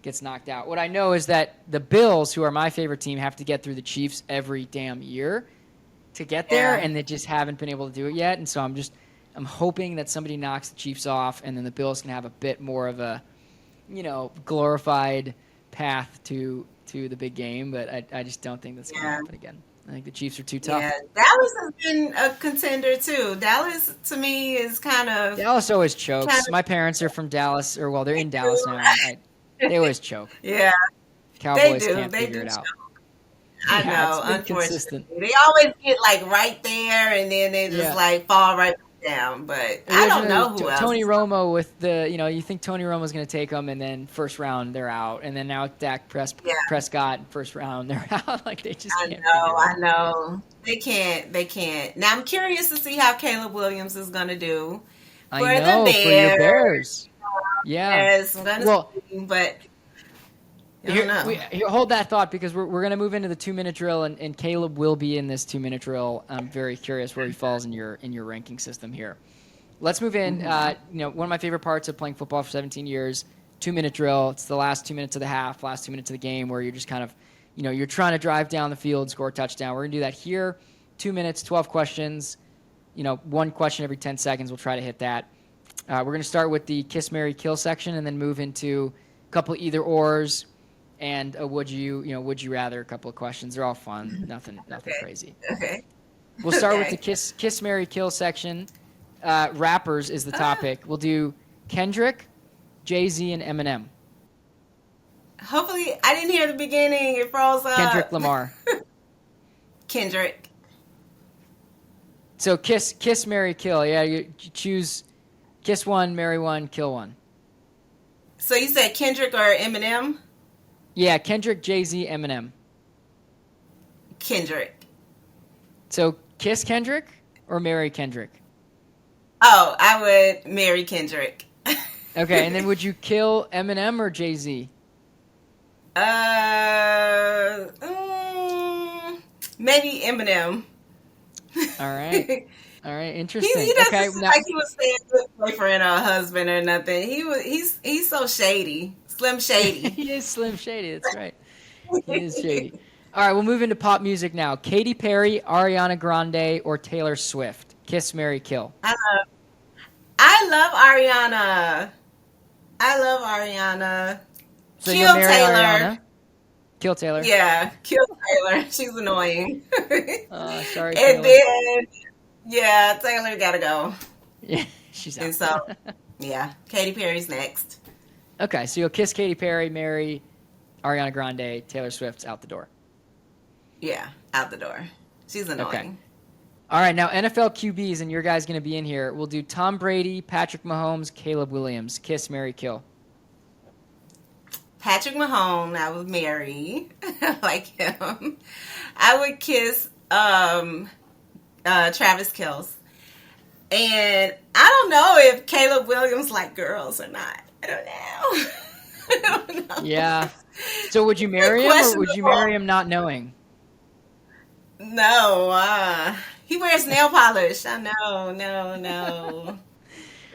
gets knocked out. What I know is that the Bills, who are my favorite team, have to get through the Chiefs every damn year to get there, and they just haven't been able to do it yet. And so I'm hoping that somebody knocks the Chiefs off, and then the Bills can have a bit more of a, glorified path to the big game. But I just don't think that's going to happen again. I think the Chiefs are too tough. Yeah, Dallas has been a contender too. Dallas, to me, is kind of... Dallas always chokes. My parents are from Dallas, they're in Dallas now. They always choke. Yeah. Cowboys can't figure it out. I know, unfortunately. They always get like right there, and then they just like fall right down. But I don't know who else. Tony Romo with the, you think Tony Romo's going to take them, and then first round they're out, and then now Dak Prescott first round they're out. Like they just can't. I know. They can't. Now I'm curious to see how Caleb Williams is going to do for the Bears. For your Bears. Yeah. Yes, I'm gonna see, but I don't know. Hold that thought, because we're going to move into the 2-minute drill, and Caleb will be in this 2-minute drill. I'm very curious where he falls in your ranking system here. Let's move in. One of my favorite parts of playing football for 17 years, 2-minute drill. It's the last 2 minutes of the half, last 2 minutes of the game, where you're just kind of, you're trying to drive down the field, score a touchdown. We're going to do that here. 2 minutes, 12 questions. One question every 10 seconds. We'll try to hit that. We're going to start with the Kiss, Marry, Kill section, and then move into a couple either-ors and a would you rather, a couple of questions. They're all fun. Nothing crazy. Okay. We'll start with the Kiss, Marry, Kill section. Rappers is the topic. We'll do Kendrick, Jay-Z, and Eminem. Hopefully, I didn't hear the beginning. It froze up. Kendrick Lamar. Kendrick. So Kiss, Marry, Kill. Yeah, you choose Kiss one, marry one, kill one. So you said Kendrick or Eminem? Yeah, Kendrick, Jay-Z, Eminem. Kendrick. So kiss Kendrick or marry Kendrick? Oh, I would marry Kendrick. Okay, and then would you kill Eminem or Jay-Z? Maybe Eminem. All right. All right, He interesting. doesn't Okay, seem now, like he was saying good boyfriend or husband or nothing. He's so shady, Slim Shady. he is Slim Shady, that's right. He is shady. All right, we'll move into pop music now. Katy Perry, Ariana Grande, or Taylor Swift? Kiss, marry, kill. I love Ariana. I love Ariana. So Kill you'll marry Taylor. Ariana? Kill Taylor? Yeah, kill Taylor. She's annoying. Sorry, And Taylor. then, yeah, Taylor gotta go. Yeah, she's out. And so, yeah, Katy Perry's next. Okay, so you'll kiss Katy Perry, marry Ariana Grande, Taylor Swift's out the door. Yeah, out the door. She's annoying. Okay. All right, now NFL QBs, and your guy's going to be in here. We'll do Tom Brady, Patrick Mahomes, Caleb Williams. Kiss, marry, kill. Patrick Mahomes, I would marry. I like him. I would kiss Travis Kelce. And I don't know if Caleb Williams like girls or not. I don't know. I don't know. Yeah. So would you marry him, or would you marry him not knowing? No. He wears nail polish. I know. No.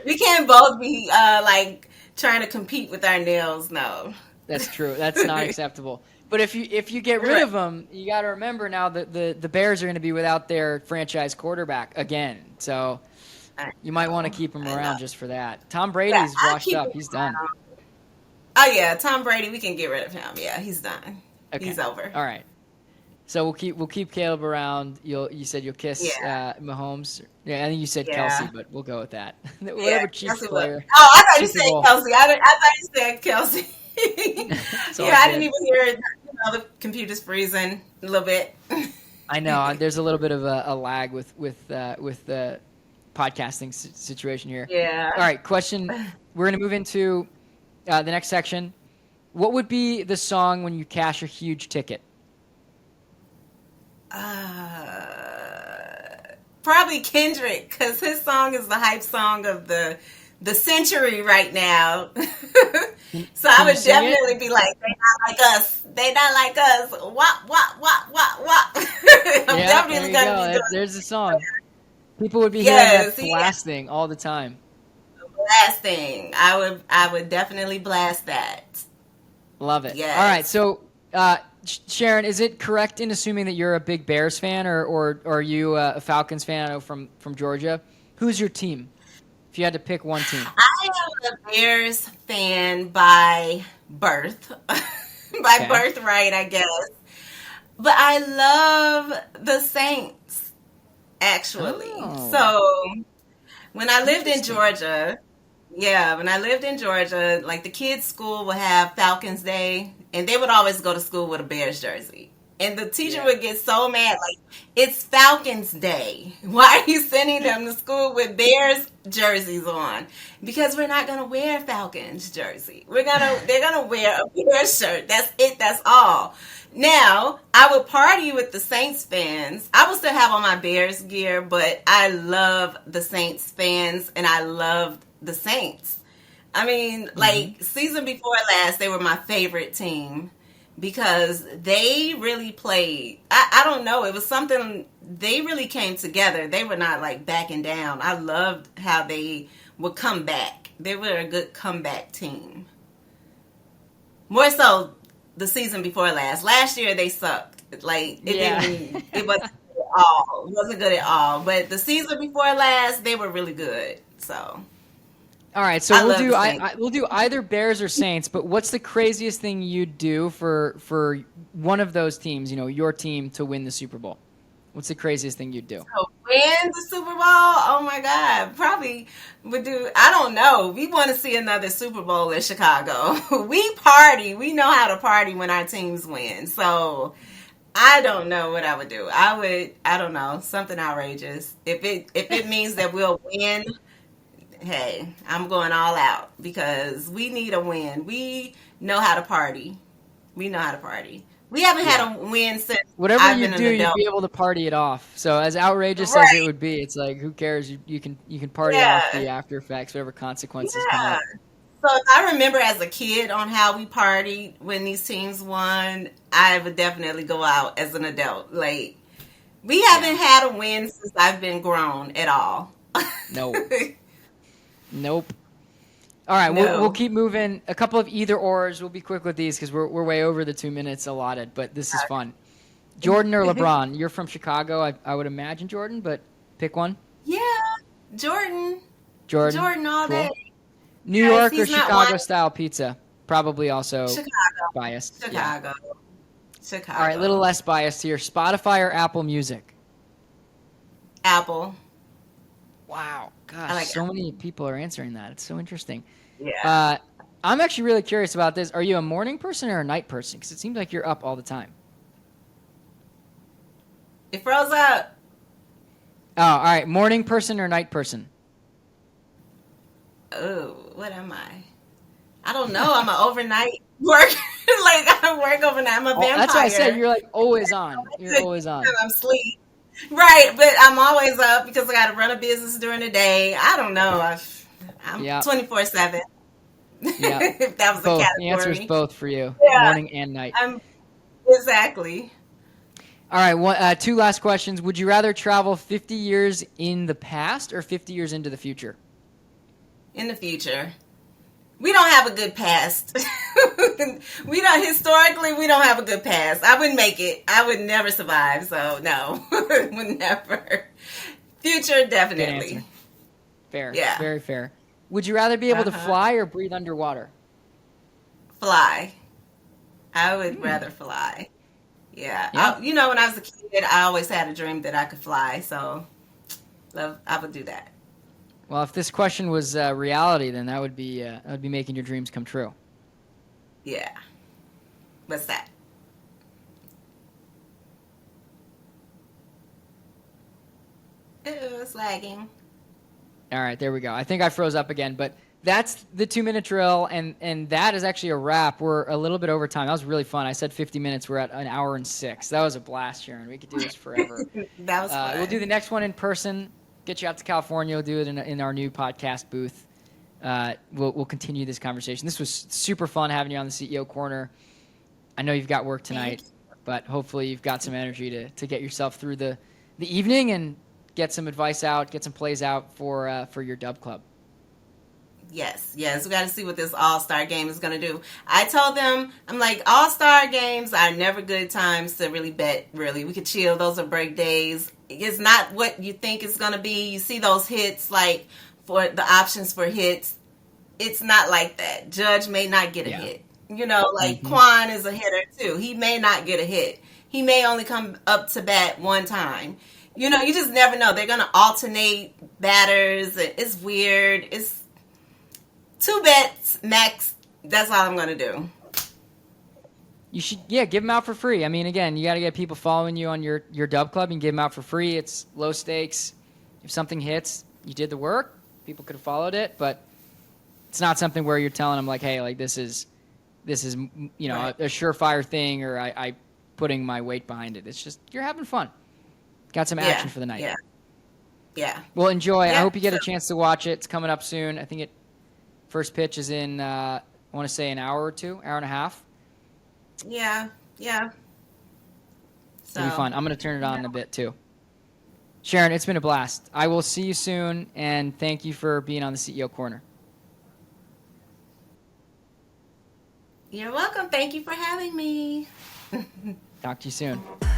We can't both be like trying to compete with our nails. No. That's true. That's not acceptable. But if you get rid of him, you got to remember now that the Bears are going to be without their franchise quarterback again. So you might want to keep him around just for that. Tom Brady's washed up. He's done. Oh yeah, Tom Brady. We can get rid of him. Yeah, he's done. Okay. He's over. All right. So we'll keep Caleb around. You said you'll kiss Mahomes. Yeah, I think you said Kelsey, but we'll go with that. Whatever Chiefs player. Oh, I thought you said Kelsey. I thought you said Kelsey. I didn't even hear the computer's freezing a little bit. I know. There's a little bit of a lag with the podcasting situation here. Yeah. All right. Question. We're going to move into the next section. What would be the song when you cash a huge ticket? Probably Kendrick, because his song is the hype song of the century right now. So I would definitely be like, they not like us. They not like us. Wop. I'm definitely gonna be doing there's the song. People would be hearing that blasting all the time. Blasting. I would definitely blast that. Love it. Yes. All right, so Sharon, is it correct in assuming that you're a big Bears fan, or are you a Falcons fan? I know from Georgia. Who's your team? If you had to pick one team. I am a Bears fan by birth. Birthright, I guess. But I love the Saints, actually. Oh. So when I lived in Georgia, like the kids' school would have Falcons Day, and they would always go to school with a Bears jersey. And the teacher would get so mad, like, it's Falcons Day. Why are you sending them to school with Bears jerseys on? Because we're not going to wear Falcons jersey. They're going to wear a Bears shirt. That's it. That's all. Now, I would party with the Saints fans. I will still have on my Bears gear, but I love the Saints fans, and I love the Saints. I mean, like, season before last, they were my favorite team. Because they really played. I don't know. It was something. They really came together. They were not like backing down. I loved how they would come back. They were a good comeback team. More so the season before last. Last year they sucked. Like it wasn't good at all. It wasn't good at all. But the season before last, they were really good. So. All right, so we'll do either Bears or Saints, but what's the craziest thing you'd do for one of those teams, your team, to win the Super Bowl? What's the craziest thing you'd do? To win the Super Bowl? Oh my God. Probably would do, I don't know. We want to see another Super Bowl in Chicago. We party. We know how to party when our teams win. So I don't know what I would do. I don't know, something outrageous. If it means that we'll win, hey, I'm going all out because we need a win. We know how to party. We know how to party. We haven't had a win since Whatever I've you been an do, you'd adult. be able to party it off. So as outrageous as it Right. would be, it's like, who cares? You can party off Yeah. the after effects, whatever consequences come Yeah. up. So I remember as a kid on how we partied when these teams won. I would definitely go out as an adult. Like, we haven't had a win since I've been grown at all. No. Nope. All right, No. we'll keep moving. A couple of either ors. We'll be quick with these because we're way over the 2 minutes allotted, but this is fun. Jordan or LeBron? You're from Chicago, I would imagine, Jordan, but pick one. Yeah. Jordan. Jordan. Jordan all Cool. day. New Yes, York or he's not Chicago one. style pizza? Probably also Chicago. biased. Chicago. Yeah. Chicago. All right, a little less biased here. Spotify or Apple Music? Apple. Wow. Gosh, like so many people are answering that. It's so interesting. Yeah. I'm actually really curious about this. Are you a morning person or a night person? Because it seems like you're up all the time. It froze up. Oh, all right. Morning person or night person? Oh, what am I? I don't know. I'm an overnight worker. Like, I don't work overnight. I'm a vampire. That's why I said you're like always on. You're always on. I'm asleep. Right, but I'm always up because I got to run a business during the day. I don't know. I'm 24/7. Yeah. If that was Both. a category. The answer is both for you. Yeah. Morning and night. Exactly. All right. Two last questions. Would you rather travel 50 years in the past or 50 years into the future? In the future. We don't have a good past. Historically, we don't have a good past. I wouldn't make it. I would never survive. So no, would never. Future, definitely. Fair. Yeah. Very fair. Would you rather be able to fly or breathe underwater? Fly. I would rather fly. Yeah. When I was a kid, I always had a dream that I could fly. So I would do that. Well, if this question was reality, then that would be making your dreams come true. Yeah. What's that? Ooh, it's lagging. All right, there we go. I think I froze up again, but that's the 2-minute drill, and that is actually a wrap. We're a little bit over time. That was really fun. I said 50 minutes. We're at 1 hour and 6. That was a blast, Sharon. We could do this forever. That was fun. We'll do the next one in person. Get you out to California. We'll do it in our new podcast booth. We'll continue this conversation. This was super fun having you on the CEO Corner. I know you've got work tonight, but hopefully you've got some energy to get yourself through the evening and get some advice out, get some plays out for your Dub Club. Yes. We got to see what this All-Star game is going to do. I told them, I'm like, All-Star games are never good times to really bet, really. We could chill. Those are break days. It's not what you think it's going to be. You see those hits, like, for the options for hits. It's not like that. Judge may not get a hit. Quan is a hitter, too. He may not get a hit. He may only come up to bat one time. You just never know. They're going to alternate batters. It's weird. It's 2 bets max. That's all I'm going to do. You should, give them out for free. I mean, again, you got to get people following you on your Dub Club and give them out for free. It's low stakes. If something hits, you did the work. People could have followed it, but it's not something where you're telling them like, hey, like this is right. a surefire thing, or I putting my weight behind it. It's just you're having fun. Got some action for the night. Yeah. Well, enjoy. I hope you get a chance to watch it. It's coming up soon. I think first pitch is in, I want to say an hour or 2, hour and a half. Yeah. So, it'll be fun. I'm going to turn it on in a bit, too. Sharon, it's been a blast. I will see you soon, and thank you for being on the CEO Corner. You're welcome. Thank you for having me. Talk to you soon.